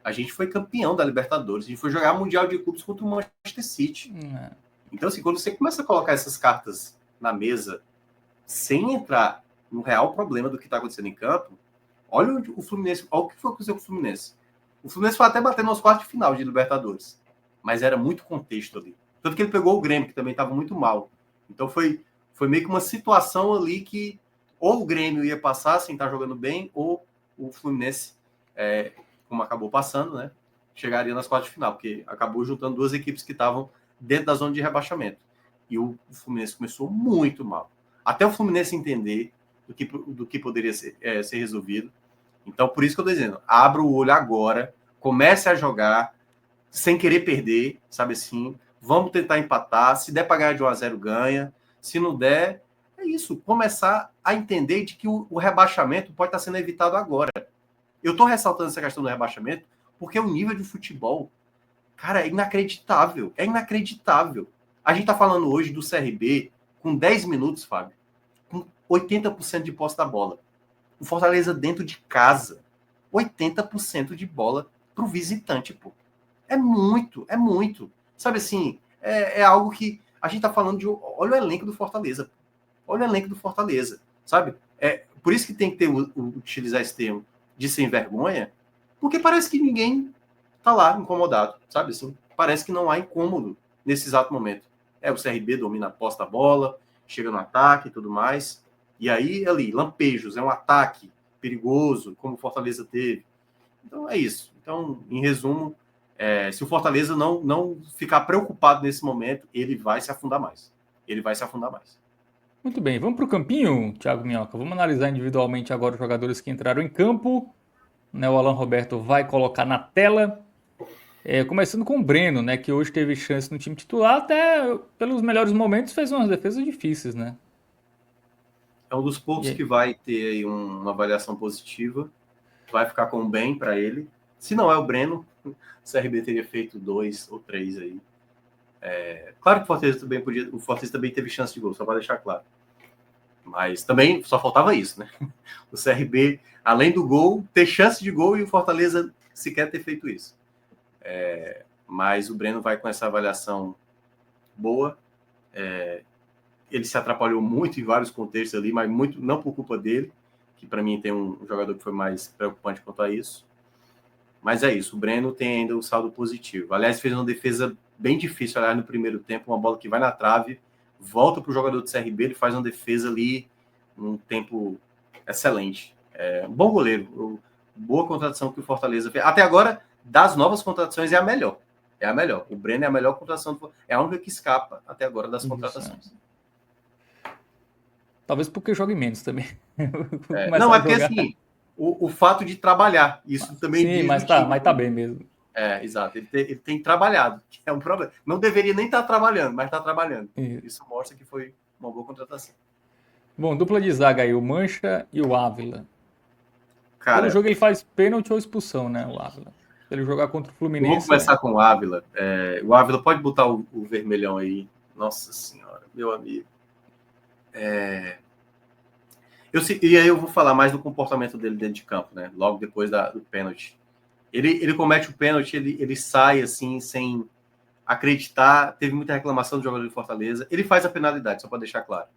A gente foi campeão da Libertadores. A gente foi jogar Mundial de Clubes contra o Manchester City. Então, assim, quando você começa a colocar essas cartas na mesa sem entrar no real problema do que está acontecendo em campo, olha o Fluminense, olha o que foi acontecer com o Fluminense. O Fluminense foi até bater nos quartos de final de Libertadores, mas era muito contexto ali. Tanto que ele pegou o Grêmio, que também estava muito mal. Então foi meio que uma situação ali que ou o Grêmio ia passar sem estar jogando bem, ou o Fluminense, como acabou passando, né, chegaria nas quartas de final, porque acabou juntando duas equipes que estavam dentro da zona de rebaixamento. E o Fluminense começou muito mal. Até o Fluminense entender do que poderia ser resolvido. Então, por isso que eu estou dizendo, abra o olho agora, comece a jogar, sem querer perder, sabe assim? Vamos tentar empatar. Se der para ganhar de 1-0, ganha. Se não der, é isso. Começar a entender de que o rebaixamento pode estar sendo evitado agora. Eu estou ressaltando essa questão do rebaixamento porque o nível de futebol, cara, é inacreditável. É inacreditável. A gente está falando hoje do CRB com 10 minutos, Fábio, com 80% de posse da bola. O Fortaleza dentro de casa, 80% de bola para o visitante, pô. É muito, é muito. Sabe assim, é algo que a gente tá falando de. Olha o elenco do Fortaleza. Olha o elenco do Fortaleza, sabe? Por isso que tem que utilizar esse termo de sem vergonha, porque parece que ninguém tá lá incomodado, sabe assim? Parece que não há incômodo nesse exato momento. O CRB domina a posse da bola, chega no ataque e tudo mais. E aí, ali, lampejos, é um ataque perigoso, como o Fortaleza teve. Então, é isso. Então, em resumo, se o Fortaleza não ficar preocupado nesse momento, ele vai se afundar mais. Ele vai se afundar mais. Muito bem, vamos para o campinho, Thiago Minhoca. Vamos analisar individualmente agora os jogadores que entraram em campo. Né, o Alan Roberto vai colocar na tela. Começando com o Breno, né, que hoje teve chance no time titular, até pelos melhores momentos fez umas defesas difíceis, né? É um dos poucos que vai ter aí uma avaliação positiva, vai ficar com bem para ele. Se não é o Breno, o CRB teria feito 2 ou 3 aí. Claro que o Fortaleza também teve chance de gol, só para deixar claro. Mas também só faltava isso, né? O CRB, além do gol, ter chance de gol e o Fortaleza sequer ter feito isso. Mas o Breno vai com essa avaliação boa. Ele se atrapalhou muito em vários contextos ali, mas muito não por culpa dele, que para mim tem um jogador que foi mais preocupante quanto a isso. Mas é isso, o Breno tem ainda um saldo positivo. Aliás, fez uma defesa bem difícil, aliás, no primeiro tempo, uma bola que vai na trave, volta para o jogador do CRB, ele faz uma defesa ali num tempo excelente. Um bom goleiro, boa contratação que o Fortaleza fez. Até agora, das novas contratações, é a melhor. É a melhor. O Breno é a melhor contratação, é a única que escapa até agora das contratações. Talvez porque jogue menos também. Não, é porque assim, o fato de trabalhar, isso também diz mas do time. Mas tá bem mesmo. Exato. Ele tem trabalhado, que é um problema. Não deveria nem estar trabalhando, mas está trabalhando. Isso mostra que foi uma boa contratação. Bom, dupla de zaga aí, o Mancha e o Ávila. Cara, todo jogo ele faz pênalti ou expulsão, né, o Ávila. Se ele jogar contra o Fluminense... Vamos começar com o Ávila. O Ávila pode botar o vermelhão aí. Nossa Senhora, meu amigo. E aí eu vou falar mais do comportamento dele dentro de campo, né? Logo depois do pênalti. Ele comete o pênalti, ele sai assim, sem acreditar. Teve muita reclamação do jogador de Fortaleza. Ele faz a penalidade, só para deixar claro.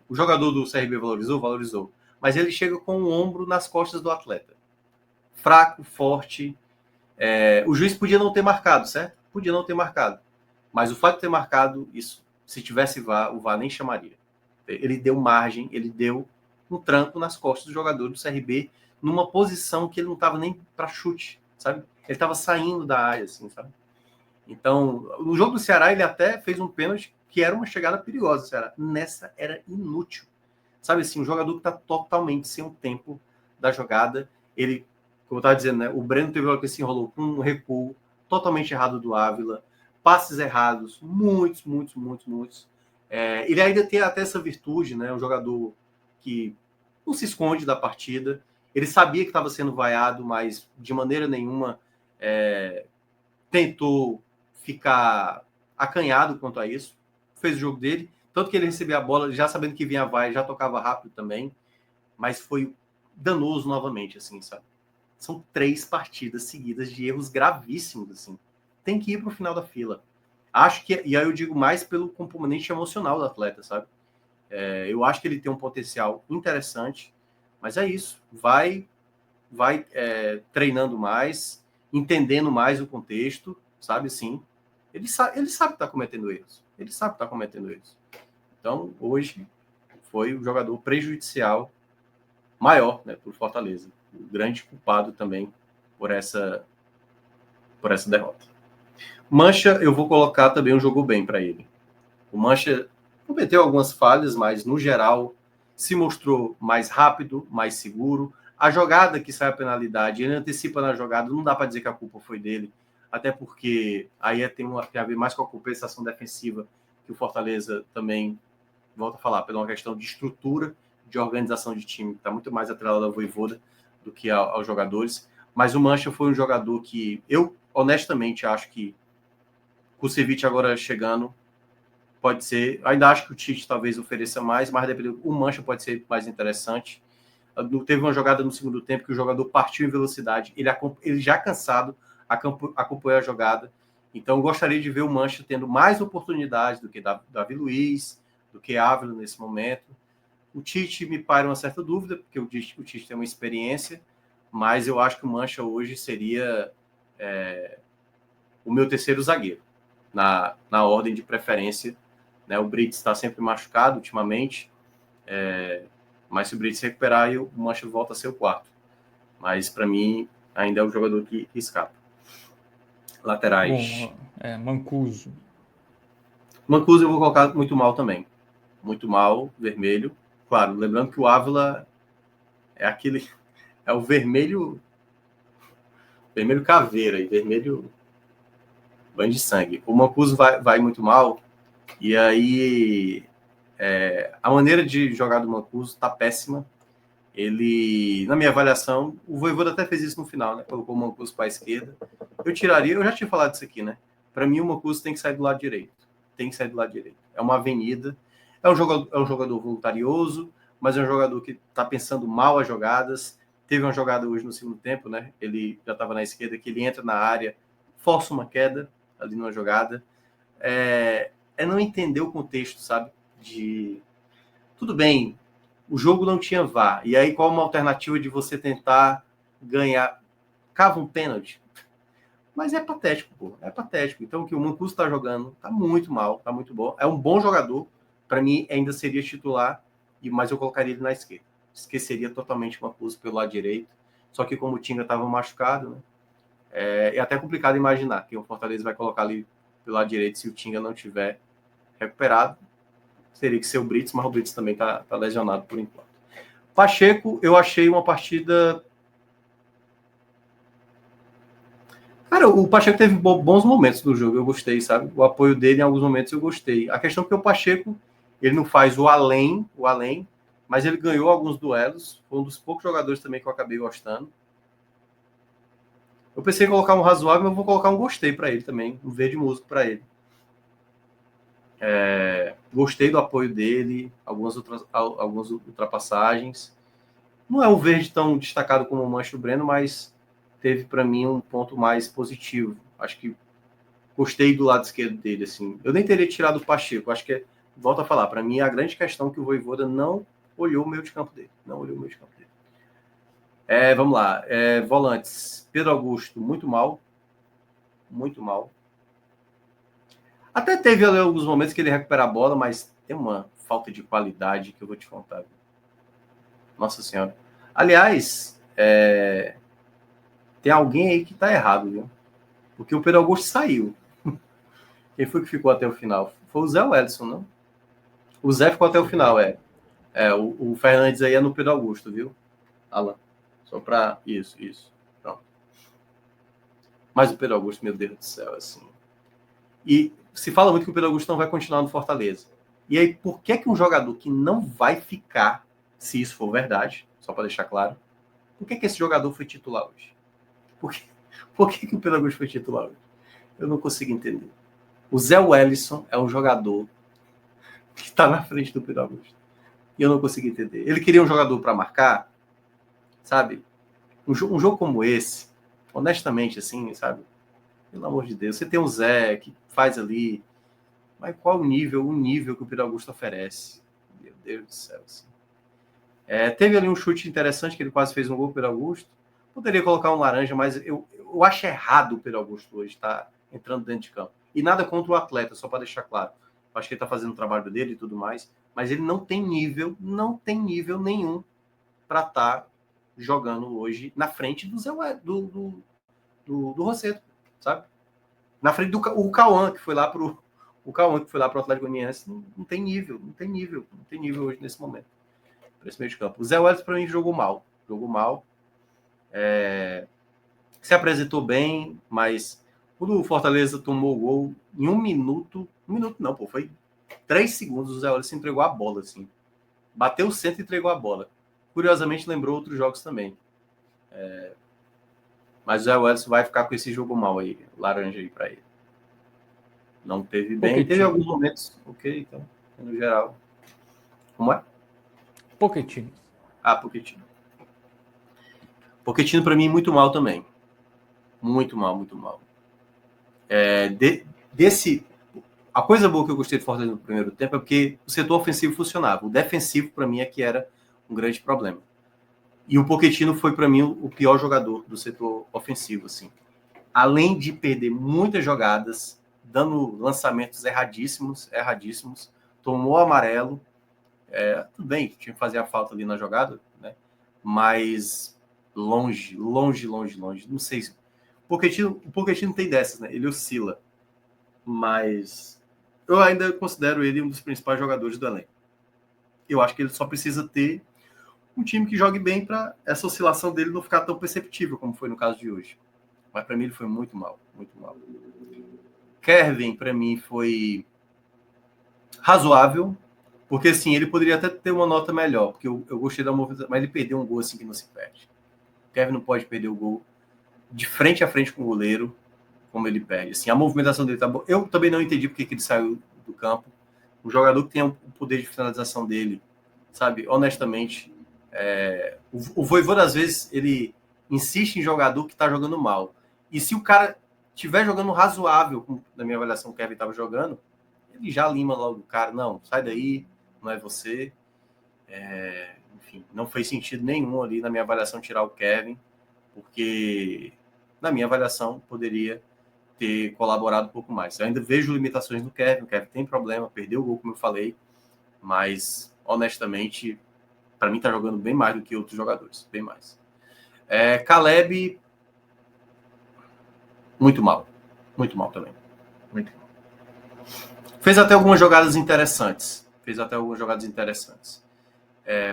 O jogador do CRB valorizou. Mas ele chega com o ombro nas costas do atleta. Fraco, forte. O juiz podia não ter marcado, certo? Podia não ter marcado. Mas o fato de ter marcado, isso, se tivesse VAR, o VAR nem chamaria. Ele deu margem, ele deu um tranco nas costas do jogador do CRB, numa posição que ele não estava nem para chute, sabe? Ele estava saindo da área, assim, sabe? Então, no jogo do Ceará, ele até fez um pênalti que era uma chegada perigosa, Ceará. Nessa era inútil. Sabe assim, um jogador que está totalmente sem o tempo da jogada. Ele, como eu estava dizendo, né? O Breno teve uma hora que se enrolou com um recuo totalmente errado do Ávila, passes errados, muitos. Ele ainda tem até essa virtude, né? Um jogador que não se esconde da partida. Ele sabia que estava sendo vaiado, mas de maneira nenhuma tentou ficar acanhado quanto a isso. Fez o jogo dele. Tanto que ele recebia a bola, já sabendo que vinha a vai, já tocava rápido também. Mas foi danoso novamente, assim, sabe? São 3 partidas seguidas de erros gravíssimos, assim. Tem que ir para o final da fila. Acho que, e aí eu digo mais pelo componente emocional do atleta, sabe? Eu acho que ele tem um potencial interessante, mas é isso. Vai treinando mais, entendendo mais o contexto, sabe? Sim. Ele sabe que está cometendo erros. Então, hoje, foi o jogador prejudicial maior, né, para o Fortaleza. O grande culpado também por essa derrota. Mancha, eu vou colocar também um jogo bem para ele. O Mancha cometeu algumas falhas, mas no geral se mostrou mais rápido, mais seguro. A jogada que sai a penalidade, ele antecipa na jogada, não dá para dizer que a culpa foi dele, até porque aí tem a ver mais com a compensação defensiva, que o Fortaleza também, volta a falar, pela uma questão de estrutura, de organização de time, que está muito mais atrelado ao Vojvoda do que aos jogadores. Mas o Mancha foi um jogador que eu, honestamente, acho que o Kusevich agora chegando, pode ser, ainda acho que o Tite talvez ofereça mais, mas o Mancha pode ser mais interessante. Teve uma jogada no segundo tempo que o jogador partiu em velocidade, ele já cansado, acompanhou a jogada. Então, gostaria de ver o Mancha tendo mais oportunidades do que Davi Luiz, do que Ávila nesse momento. O Tite me paira uma certa dúvida, porque o Tite tem uma experiência, mas eu acho que o Mancha hoje seria o meu terceiro zagueiro, na ordem de preferência. Né? O Brits está sempre machucado ultimamente, mas se o Brits recuperar, o Mancha volta a ser o quarto. Mas, para mim, ainda é o jogador que escapa. Laterais. Bom, Mancuso. Mancuso eu vou colocar muito mal também. Muito mal, vermelho. Claro, lembrando que o Ávila é o vermelho caveira e vermelho banho de sangue. O Mancuso vai muito mal, e aí a maneira de jogar do Mancuso tá péssima. Ele, na minha avaliação, o Vojvoda até fez isso no final, né? Colocou o Mancuso para a esquerda. Eu já tinha falado disso aqui, né? Para mim, o Mancuso tem que sair do lado direito. É uma avenida. É um jogador voluntarioso, mas é um jogador que está pensando mal as jogadas. Teve uma jogada hoje no segundo tempo, né? Ele já estava na esquerda, que ele entra na área, força uma queda ali numa jogada. É não entender o contexto, sabe? Tudo bem, o jogo não tinha VAR. E aí, qual uma alternativa de você tentar ganhar? Cava um pênalti. Mas é patético, pô. É patético. Então, o que o Mancuso está jogando tá muito mal, tá muito bom. É um bom jogador. Para mim, ainda seria titular, mas eu colocaria ele na esquerda. Esqueceria totalmente o Mancuso pelo lado direito. Só que como o Tinga estava machucado, né? É até complicado imaginar que o Fortaleza vai colocar ali pelo lado direito se o Tinga não tiver recuperado. Teria que ser o Brits, mas o Brits também tá lesionado por enquanto. Pacheco, eu achei uma partida... Cara, o Pacheco teve bons momentos do jogo, eu gostei, sabe? O apoio dele em alguns momentos eu gostei. A questão é que o Pacheco, ele não faz o além, mas ele ganhou alguns duelos. Foi um dos poucos jogadores também que eu acabei gostando. Eu pensei em colocar um razoável, mas eu vou colocar um gostei para ele também, um verde músico para ele. Gostei do apoio dele, algumas ultrapassagens. Não é um verde tão destacado como o Mancho do Breno, mas teve para mim um ponto mais positivo. Acho que gostei do lado esquerdo dele, assim. Eu nem teria tirado o Pacheco. Acho que, volto a falar, para mim a grande questão é que o Vojvoda não olhou o meio de campo dele. Vamos lá. Volantes. Pedro Augusto, muito mal. Muito mal. Até teve ali alguns momentos que ele recupera a bola, mas tem uma falta de qualidade que eu vou te contar. Nossa Senhora. Aliás, tem alguém aí que tá errado, viu? Porque o Pedro Augusto saiu. Quem foi que ficou até o final? Foi o Zé Wellison, não? O Zé ficou até o final, o Fernandes aí é no Pedro Augusto, viu? Alan. Só pra... Isso. Pronto. Mas o Pedro Augusto, meu Deus do céu, assim... E se fala muito que o Pedro Augusto não vai continuar no Fortaleza. E aí, por que um jogador que não vai ficar, se isso for verdade, só para deixar claro, por que esse jogador foi titular hoje? Por que o Pedro Augusto foi titular hoje? Eu não consigo entender. O Zé Wellison é um jogador que está na frente do Pedro Augusto. E eu não consigo entender. Ele queria um jogador para marcar, sabe? Um jogo como esse, honestamente, assim, sabe? Pelo amor de Deus. Você tem um Zé que faz ali, mas qual o nível que o Pedro Augusto oferece? Meu Deus do céu. Assim. Teve ali um chute interessante, que ele quase fez um gol, Pedro Augusto. Poderia colocar um laranja, mas eu acho errado o Pedro Augusto hoje estar entrando dentro de campo. E nada contra o atleta, só para deixar claro. Eu acho que ele está fazendo o trabalho dele e tudo mais, mas ele não tem nível nenhum para estar jogando hoje na frente do Zé do Rosseto, sabe? Na frente do Cauã, que foi lá pro Atlético Goianiense, não tem nível hoje nesse momento, para esse meio de campo. O Zé Wellison, para mim, jogou mal. Se apresentou bem, mas quando o Fortaleza tomou o gol, em um minuto não, foi 3 segundos, o Zé Wellison entregou a bola, assim. Bateu o centro e entregou a bola. Curiosamente, lembrou outros jogos também. Mas o Zé Wellison vai ficar com esse jogo mal aí, laranja aí para ele. Não teve bem. Pochettino. Teve alguns momentos, ok, então, no geral. Como é? Pochettino. Pochettino. Pochettino, para mim, muito mal também. Muito mal. A coisa boa que eu gostei de Fortaleza no primeiro tempo é porque o setor ofensivo funcionava. O defensivo, para mim, é que era um grande problema. E o Pochettino foi, para mim, o pior jogador do setor ofensivo, assim. além de perder muitas jogadas, dando lançamentos erradíssimos, tomou amarelo. Tudo bem, tinha que fazer a falta ali na jogada, né? Mas longe. Não sei se. O Pochettino tem dessas, né? Ele oscila. Mas eu ainda considero ele um dos principais jogadores do elenco. Eu acho que ele só precisa ter um time que jogue bem para essa oscilação dele não ficar tão perceptível como foi no caso de hoje. Mas para mim ele foi muito mal, muito mal. Kevin, para mim, foi razoável, porque assim, ele poderia até ter uma nota melhor, porque eu gostei da movimentação, mas ele perdeu um gol assim que não se perde. O Kevin não pode perder o gol de frente a frente com o goleiro, como ele perde. Assim, a movimentação dele tá boa. Eu também não entendi porque que ele saiu do campo. O jogador que tem o poder de finalização dele, sabe, honestamente, o Vojvoda, às vezes, ele insiste em jogador que tá jogando mal. E se o cara estiver jogando razoável, como na minha avaliação o Kevin estava jogando, ele já lima logo o cara. Não, sai daí, não é você. Enfim, não fez sentido nenhum ali na minha avaliação tirar o Kevin, porque na minha avaliação poderia ter colaborado um pouco mais. Eu ainda vejo limitações no Kevin. O Kevin tem problema, perdeu o gol, como eu falei, mas honestamente, para mim tá jogando bem mais do que outros jogadores, bem mais. Caleb, muito mal também, muito mal. Fez até algumas jogadas interessantes,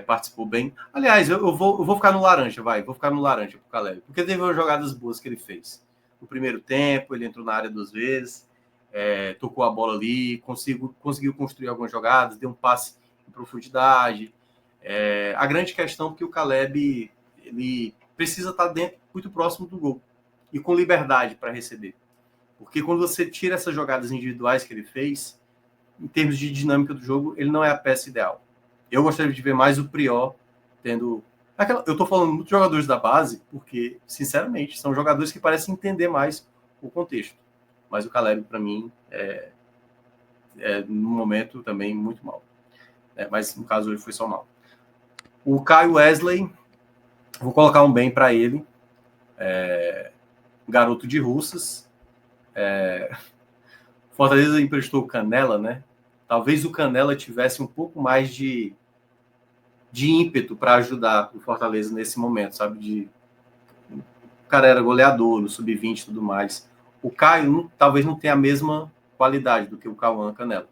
participou bem. Aliás, eu vou ficar no laranja, vou ficar no laranja pro Caleb, porque teve umas jogadas boas que ele fez. No primeiro tempo, ele entrou na área 2 vezes, tocou a bola ali, conseguiu construir algumas jogadas, deu um passe em profundidade. A grande questão é que o Caleb ele precisa estar dentro, muito próximo do gol e com liberdade para receber. Porque quando você tira essas jogadas individuais que ele fez, em termos de dinâmica do jogo, ele não é a peça ideal. Eu gostaria de ver mais o Prior tendo... Eu estou falando muito de jogadores da base, porque, sinceramente, são jogadores que parecem entender mais o contexto. Mas o Caleb, para mim, no momento, também muito mal. Mas, no caso, ele foi só mal. O Kyle Wesley, vou colocar um bem para ele. Garoto de Russas. Fortaleza emprestou o Canela, né? Talvez o Canela tivesse um pouco mais de ímpeto para ajudar o Fortaleza nesse momento, sabe? O cara era goleador no Sub-20 e tudo mais. O Caio talvez não tenha a mesma qualidade do que o Cauã Canela.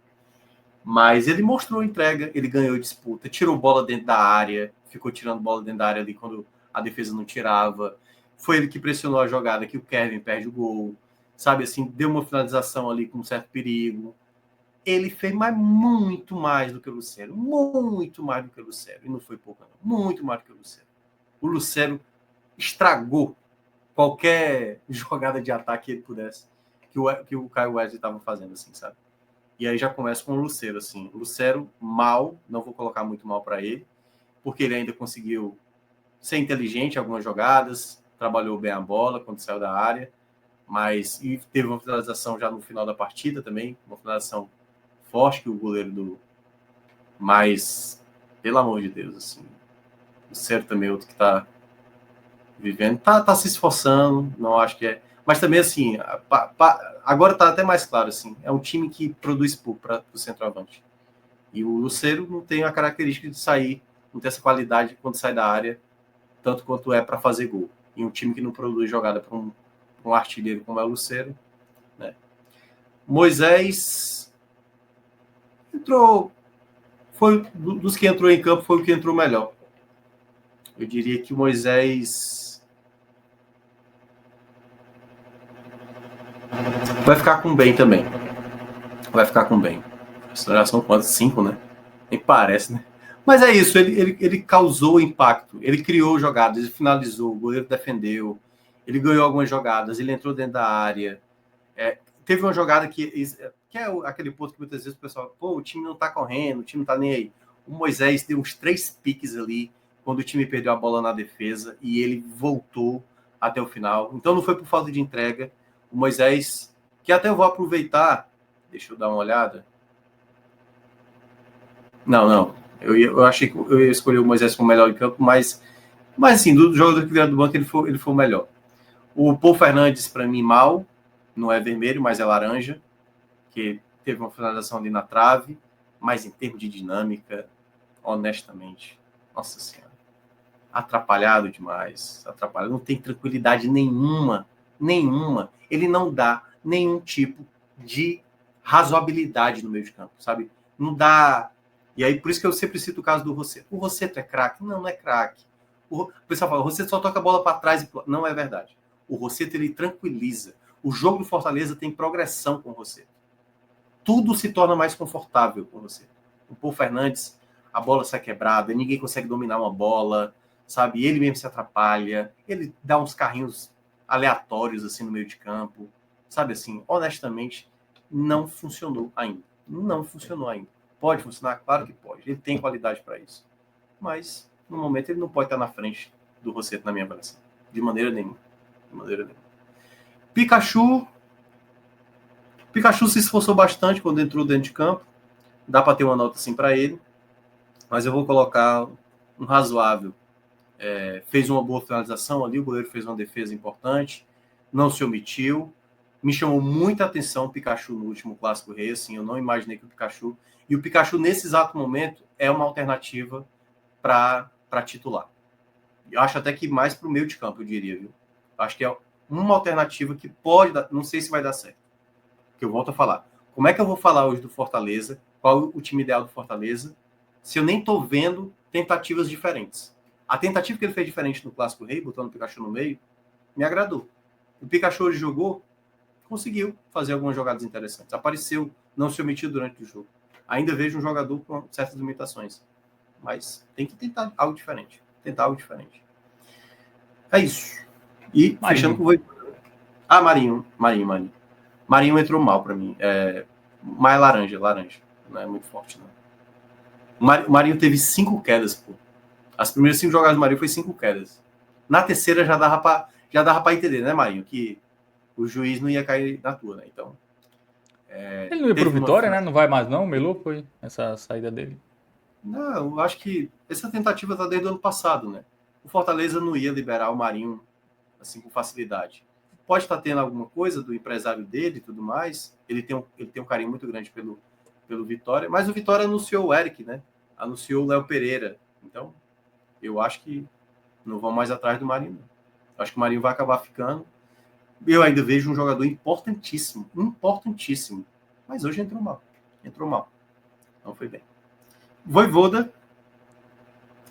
Mas ele mostrou entrega, ele ganhou disputa, tirou bola dentro da área, ficou tirando bola dentro da área ali quando a defesa não tirava. Foi ele que pressionou a jogada que o Kevin perde o gol. Sabe, assim, deu uma finalização ali com um certo perigo. Ele fez muito mais do que o Lucero. Muito mais do que o Lucero. E não foi pouco, não. Muito mais do que o Lucero. O Lucero estragou qualquer jogada de ataque que ele pudesse, que o Kyle Wesley estava fazendo, assim, sabe? E aí já começa com o Lucero, assim. O Lucero, mal, não vou colocar muito mal para ele, porque ele ainda conseguiu ser inteligente em algumas jogadas, trabalhou bem a bola quando saiu da área, mas e teve uma finalização já no final da partida também, uma finalização forte que o goleiro do... Mas, pelo amor de Deus, assim, o Lucero também é outro que tá vivendo, tá se esforçando, não acho que é... Mas também, assim, agora tá até mais claro, assim, é um time que produz pouco para o centroavante. E o Lucero não tem a característica de sair, não tem essa qualidade quando sai da área, tanto quanto é para fazer gol. E um time que não produz jogada para um artilheiro como é o Lucero, né? Moisés entrou, foi dos que entrou em campo, foi o que entrou melhor. Eu diria que o Moisés vai ficar com bem também. Vai ficar com bem. Já são quantos? 5, né? Nem parece, né? Mas é isso, ele causou impacto. Ele criou jogadas, ele finalizou, o goleiro defendeu, ele ganhou algumas jogadas, ele entrou dentro da área. Teve uma jogada que é aquele ponto que muitas vezes o pessoal, o time não tá correndo, o time não tá nem aí. O Moisés deu uns 3 piques ali, quando o time perdeu a bola na defesa, e ele voltou até o final. Então não foi por falta de entrega. O Moisés, que até eu vou aproveitar, deixa eu dar uma olhada. Não. Eu achei que eu ia escolher o Moisés como melhor em campo, mas assim, do jogador que vieram do banco, ele foi o melhor. O Paul Fernandes, para mim, mal. Não é vermelho, mas é laranja. Que teve uma finalização ali na trave. Mas em termos de dinâmica, honestamente, nossa senhora, atrapalhado demais. Atrapalhado. Não tem tranquilidade nenhuma. Nenhuma. Ele não dá nenhum tipo de razoabilidade no meio de campo, sabe? Não dá. E aí, por isso que eu sempre cito o caso do Rosseto. O Rosseto é craque? Não, não é craque. O pessoal fala, o Rosseto só toca a bola para trás. Não é verdade. O Rosseto, ele tranquiliza. O jogo do Fortaleza tem progressão com o Rosseto. Tudo se torna mais confortável com o Rosseto. O Paul Fernandes, a bola sai quebrada, ninguém consegue dominar uma bola, sabe? Ele mesmo se atrapalha, ele dá uns carrinhos aleatórios assim no meio de campo, sabe assim? Honestamente, não funcionou ainda. Não funcionou ainda. Pode funcionar? Claro que pode. Ele tem qualidade para isso. Mas, no momento, ele não pode estar na frente do Rosseto, na minha avaliação. De maneira nenhuma. De maneira nenhuma. Pikachu se esforçou bastante quando entrou dentro de campo. Dá para ter uma nota assim para ele. Mas eu vou colocar um razoável. Fez uma boa finalização ali, o goleiro fez uma defesa importante, não se omitiu. Me chamou muita atenção o Pikachu no último Clássico Rei, assim, eu não imaginei que o Pikachu... E o Pikachu, nesse exato momento, é uma alternativa para titular. Eu acho até que mais para o meio de campo, eu diria, viu? Acho que é uma alternativa que pode dar... Não sei se vai dar certo. Que eu volto a falar. Como é que eu vou falar hoje do Fortaleza? Qual o time ideal do Fortaleza? Se eu nem estou vendo tentativas diferentes. A tentativa que ele fez diferente no Clássico Rei, botando o Pikachu no meio, me agradou. O Pikachu hoje jogou, conseguiu fazer algumas jogadas interessantes. Apareceu, não se omitiu durante o jogo. Ainda vejo um jogador com certas limitações. Mas tem que tentar algo diferente. Tentar algo diferente. É isso. E Marinho. fechando com o Voivoda. Ah, Marinho. Marinho entrou mal para mim. Mais laranja. Não é muito forte, não. O Marinho teve 5 quedas, pô. As primeiras 5 jogadas do Marinho foi 5 quedas. Na terceira já dava para entender, né, Marinho? Que o juiz não ia cair na tua, né? Então. Ele não ia pro Vitória, né? Não vai mais, não? O Melu foi essa saída dele. Não, eu acho que essa tentativa tá desde o ano passado, né? O Fortaleza não ia liberar o Marinho assim com facilidade. Pode estar tendo alguma coisa do empresário dele e tudo mais. Ele tem um carinho muito grande pelo Vitória, mas o Vitória anunciou o Eric, né? Anunciou o Léo Pereira. Então, eu acho que não vão mais atrás do Marinho. Não. Acho que o Marinho vai acabar ficando. Eu ainda vejo um jogador importantíssimo. Mas hoje entrou mal. Não foi bem. Voivoda,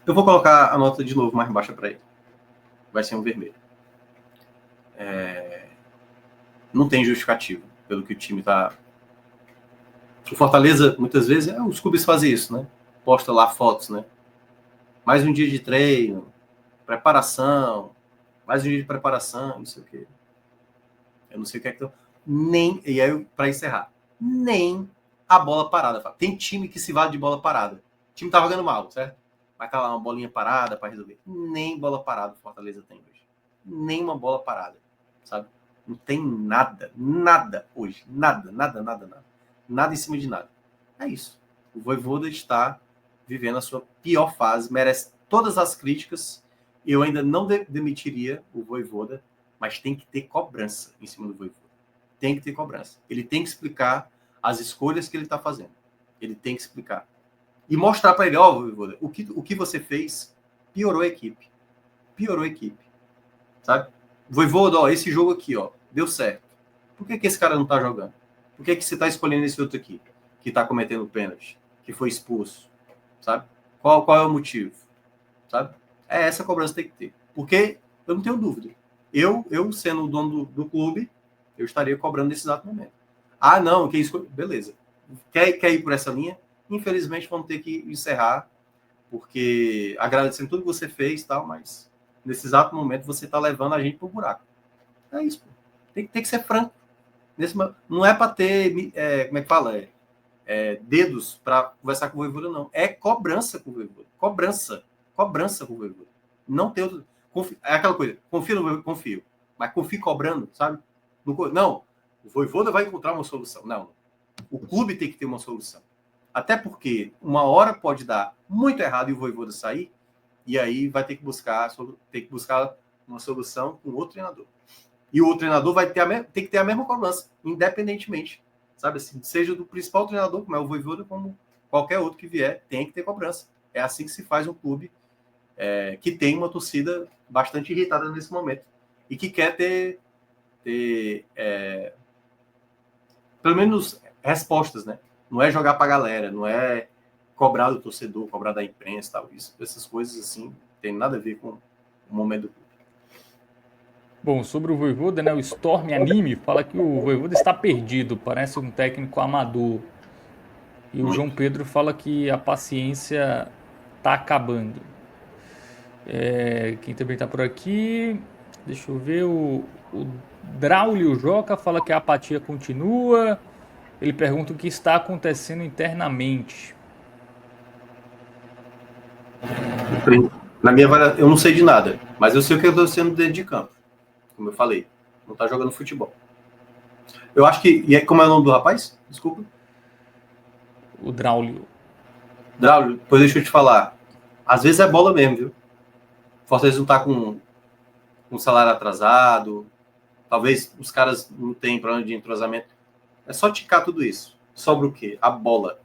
eu vou colocar a nota de novo mais baixa para ele. Vai ser um vermelho. Não tem justificativo pelo que o time tá. O Fortaleza, muitas vezes, os clubes fazem isso, né? Posta lá fotos, né? Mais um dia de treino, preparação, mais um dia de preparação, não sei o quê. Eu não sei o que é que eu... Nem, e aí, para encerrar, nem a bola parada. Tem time que se vale de bola parada. O time tá jogando mal, certo? Vai estar lá uma bolinha parada para resolver. Nem bola parada o Fortaleza tem hoje. Nem uma bola parada, sabe? Não tem nada hoje. Nada em cima de nada. É isso. O Voivoda está vivendo a sua pior fase, merece todas as críticas. Eu ainda não demitiria o Voivoda, mas tem que ter cobrança em cima do Voivoda. Tem que ter cobrança. Ele tem que explicar as escolhas que ele está fazendo. Ele tem que explicar. E mostrar para ele, Voivoda, o que você fez piorou a equipe. Sabe? Voivoda, esse jogo aqui, deu certo. Por que esse cara não está jogando? Por que você está escolhendo esse outro aqui, que está cometendo pênalti, que foi expulso? Sabe? Qual é o motivo? Sabe? Essa cobrança tem que ter. Porque eu não tenho dúvida. Eu sendo o dono do clube, eu estaria cobrando nesse exato momento. Ah, não, quem escolhe... Beleza. Quer ir por essa linha? Infelizmente, vamos ter que encerrar, porque agradecendo tudo que você fez e tal, mas nesse exato momento você está levando a gente pro buraco. É isso, pô. Tem que ser franco. Não é para ter, como é que fala? Dedos para conversar com o Voivoda, não. É cobrança com o Voivoda. Cobrança com o Voivoda. Não tem outro... É aquela coisa, confio. Mas confio cobrando, sabe? Não, o Voivoda vai encontrar uma solução. Não. O clube tem que ter uma solução. Até porque uma hora pode dar muito errado e o Voivoda sair, e aí vai ter que buscar uma solução com outro treinador. E o treinador vai ter tem que ter a mesma cobrança, independentemente. Sabe assim, seja do principal treinador, como é o Vojvoda, como qualquer outro que vier, tem que ter cobrança. É assim que se faz um clube que tem uma torcida bastante irritada nesse momento e que quer ter pelo menos respostas, né? Não é jogar pra galera, não é cobrar do torcedor, cobrar da imprensa, tal. Essas coisas assim, tem nada a ver com o momento do clube. Bom, sobre o Vojvoda, né? O Storm Anime fala que o Vojvoda está perdido, parece um técnico amador. E o João Muito. Pedro fala que a paciência tá acabando. Quem também tá por aqui, deixa eu ver, o Draulio Joca fala que a apatia continua. Ele pergunta o que está acontecendo internamente. Na minha avaliação, eu não sei de nada, mas eu sei o que eu estou sendo dentro de campo. Como eu falei, não está jogando futebol. Eu acho que. E como é o nome do rapaz? Desculpa. O Draulio. Draulio, depois deixa eu te falar. Às vezes é bola mesmo, viu? Fortaleza não está com salário atrasado. Talvez os caras não tenham problema de entrosamento. É só ticar tudo isso. Sobra o quê? A bola.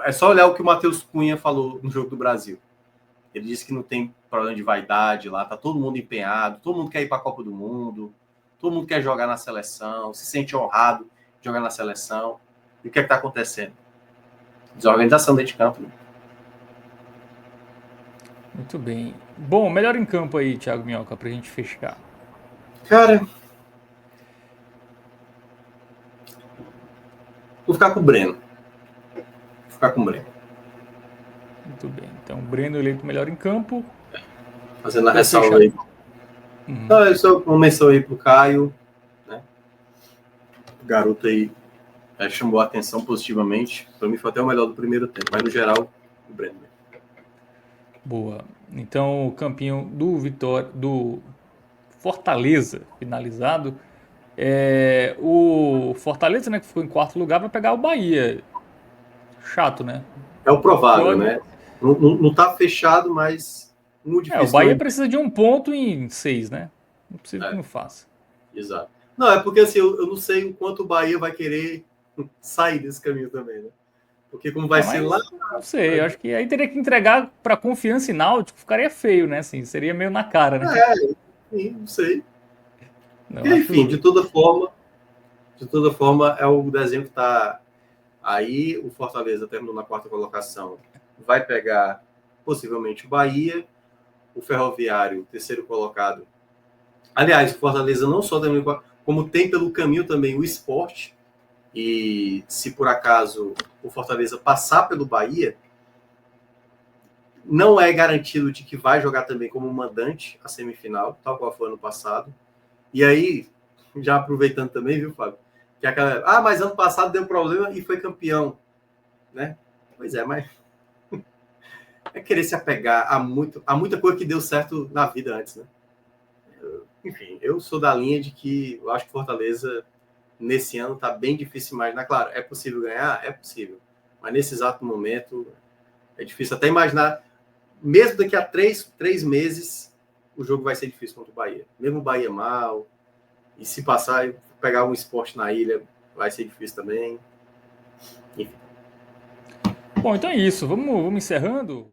É só olhar o que o Matheus Cunha falou no Jogo do Brasil. Ele disse que não tem problema de vaidade lá, tá todo mundo empenhado, todo mundo quer ir para a Copa do Mundo, todo mundo quer jogar na seleção, se sente honrado de jogar na seleção. E o que é que tá acontecendo? Desorganização dentro de campo. Né? Muito bem. Bom, melhor em campo aí, Thiago Minhoca, pra gente fechar. Cara, vou ficar com o Breno. Vou ficar com o Breno. Muito bem. Então, Breno eleito melhor em campo. Fazendo a ressalva aí. Então, eu só uma menção aí pro Caio, né? O garoto aí chamou a atenção positivamente. Para mim foi até o melhor do primeiro tempo, mas no geral, o Breno. Boa. Então, o campinho do Fortaleza finalizado. O Fortaleza, né, que ficou em quarto lugar, vai pegar o Bahia. Chato, né? É o provável, né? Não tá fechado, mas muito difícil. O Bahia precisa de um ponto em 6, né? Não precisa que não faça. Exato. Não, é porque assim, eu não sei o quanto o Bahia vai querer sair desse caminho também, né? Porque como vai ser lá... Não sei, eu acho que aí teria que entregar para Confiança e Náutico, ficaria feio, né? Assim, seria meio na cara, né? Não sei. Não, Porque, enfim, de toda forma, é o desenho que tá aí. O Fortaleza terminou na quarta colocação. Vai pegar, possivelmente, o Bahia. O Ferroviário, terceiro colocado. Aliás, o Fortaleza não só terminou, como tem pelo caminho também o Sport. E se por acaso o Fortaleza passar pelo Bahia, não é garantido de que vai jogar também como mandante a semifinal, tal qual foi ano passado. E aí, já aproveitando também, viu, Fábio? Que aquela, mas ano passado deu problema e foi campeão, né? Pois é, mas é querer se apegar a muita coisa que deu certo na vida antes, né? Enfim, eu sou da linha de que eu acho que Fortaleza nesse ano tá bem difícil imaginar. Claro, é possível ganhar? É possível. Mas nesse exato momento é difícil até imaginar. Mesmo daqui a 3 meses, o jogo vai ser difícil contra o Bahia. Mesmo o Bahia mal, e se passar e pegar um esporte na ilha, vai ser difícil também. Enfim. Bom, então é isso. Vamos encerrando.